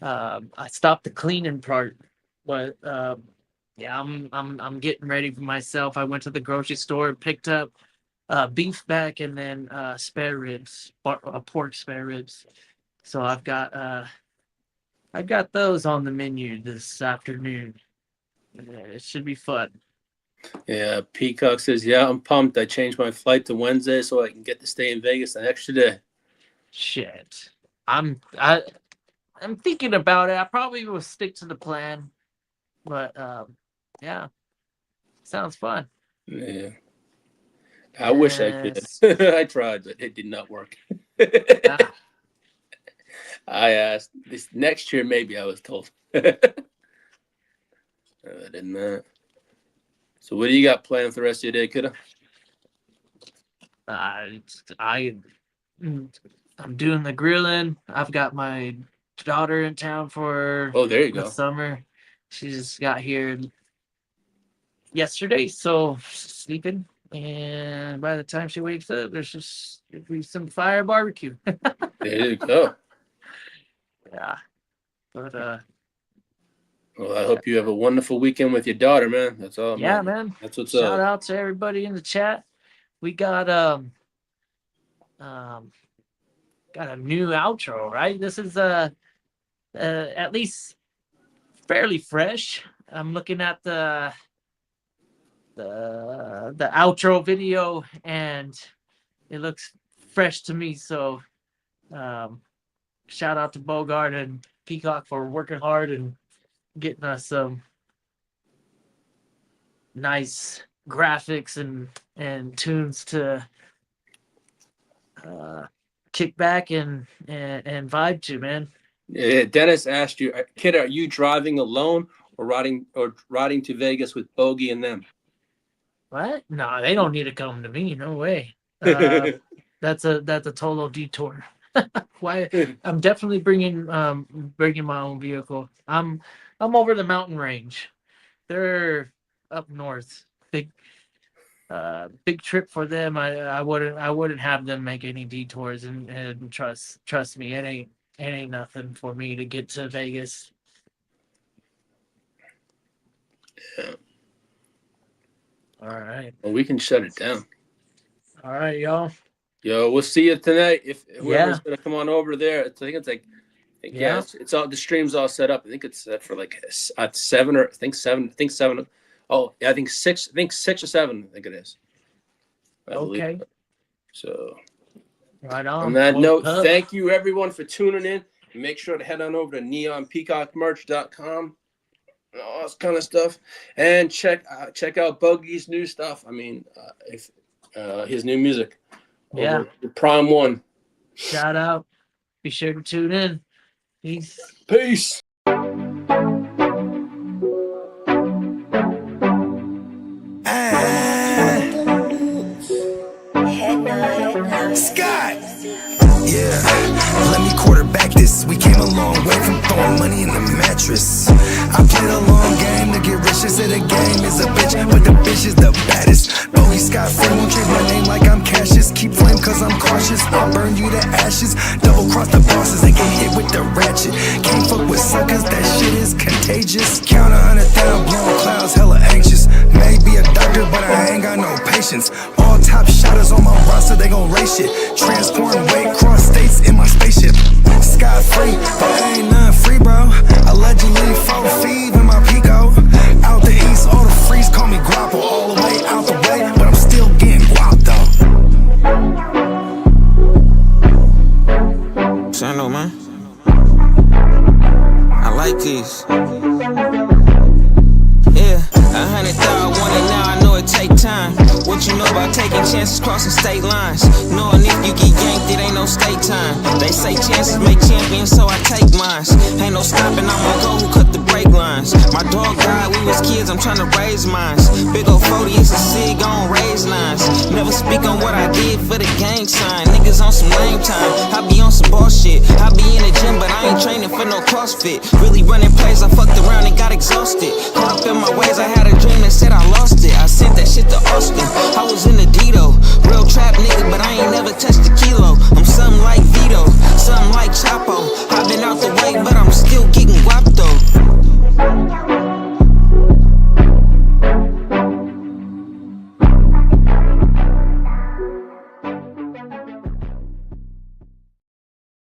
I stopped the cleaning part. But yeah, I'm getting ready for myself. I went to the grocery store and picked up beef back and then spare ribs, pork spare ribs. So I've got those on the menu this afternoon. It should be fun. Yeah, Peacock says, yeah, I'm pumped. I changed my flight to Wednesday so I can get to stay in Vegas an extra day. Shit. I'm thinking about it. I probably will stick to the plan. But yeah. Sounds fun. Yeah. I wish I could. I tried, but it did not work. I asked this next year, maybe I was told. I didn't know. So, what do you got planned for the rest of your day, Kitteh? I'm doing the grilling. I've got my daughter in town for there you the go. summer. She just got here yesterday, so she's sleeping. And by the time she wakes up, there'll be some fire barbecue. There you go. Yeah. But well, I hope you have a wonderful weekend with your daughter, man. That's all. Yeah, man. That's what's Shout up. out to everybody in the chat. We got got a new outro, right? This is at least fairly fresh. I'm looking at the outro video and it looks fresh to me. So shout out to Bogard and Peacock for working hard and getting us some nice graphics and tunes to kick back and vibe to, man. Yeah, Dennis asked you, Kid, are you driving alone or riding to Vegas with Bogey and them? What? No, they don't need to come to me. No way. That's a total detour. Why? I'm definitely bringing my own vehicle. I'm over the mountain range. They're up north. Big trip for them. I wouldn't have them make any detours and trust me, it ain't nothing for me to get to Vegas. Yeah. All right. Well, we can shut it down. All right, y'all. Yo, we'll see you tonight. If whoever's gonna come on over there, it's all, the stream's all set up. I think it's set for like at 7 or I think 7. Oh yeah, I think 6 or 7. I think it is. Okay. So right on. On that note, thank you everyone for tuning in. Make sure to head on over to neonpeacockmerch.com and all this kind of stuff, and check out Bogey's new stuff. I mean, his new music. Yeah. Prime 1. Shout out. Be sure to tune in. Peace. Peace. Scott! Yeah, let me quarterback this. We came a long way from throwing money in the mattress. I played a long game to get rich. They say the game is a bitch, but the bitch is the baddest. Bogey Scott Flame won't change my name like I'm Cassius. Keep flame cause I'm cautious. I'll burn you to ashes. Double cross the bosses and get hit with the ratchet. Can't fuck with suckers, that shit is contagious. Count 100,000 blowing clouds, hella anxious. Maybe a doctor, but I ain't got no patience. All top shotters on my roster, they gon' race shit. Transporting weight, cross states in my spaceship. Sky free, but ain't nothing free, bro. Allegedly 4 feet in my Pico. Out the east, all the freaks call me Guapo. All the way out the way, but I'm still getting guap though. I know, man. I like these. Yeah, 100,000 want it now. I know it take time. What you know about taking chances crossing state lines? Knowing if you get yanked, it ain't no state time. They say chances make champions, so I take mines. Ain't no stopping, I'm gonna go who cut the brake lines. My dog died, we was kids, I'm trying to raise mines. Big old 40, it's a sig, gon' raise lines. Never speak on what I did for the gang sign. Niggas on some lame time, I be on some bullshit. I be in the gym, but I ain't training for no CrossFit. Really running plays, I fucked around and got exhausted. Caught up in my ways, I had a dream that said I lost it. I sent that shit to Austin, I was in the Dito. Real trap nigga, but I ain't never touched a kilo.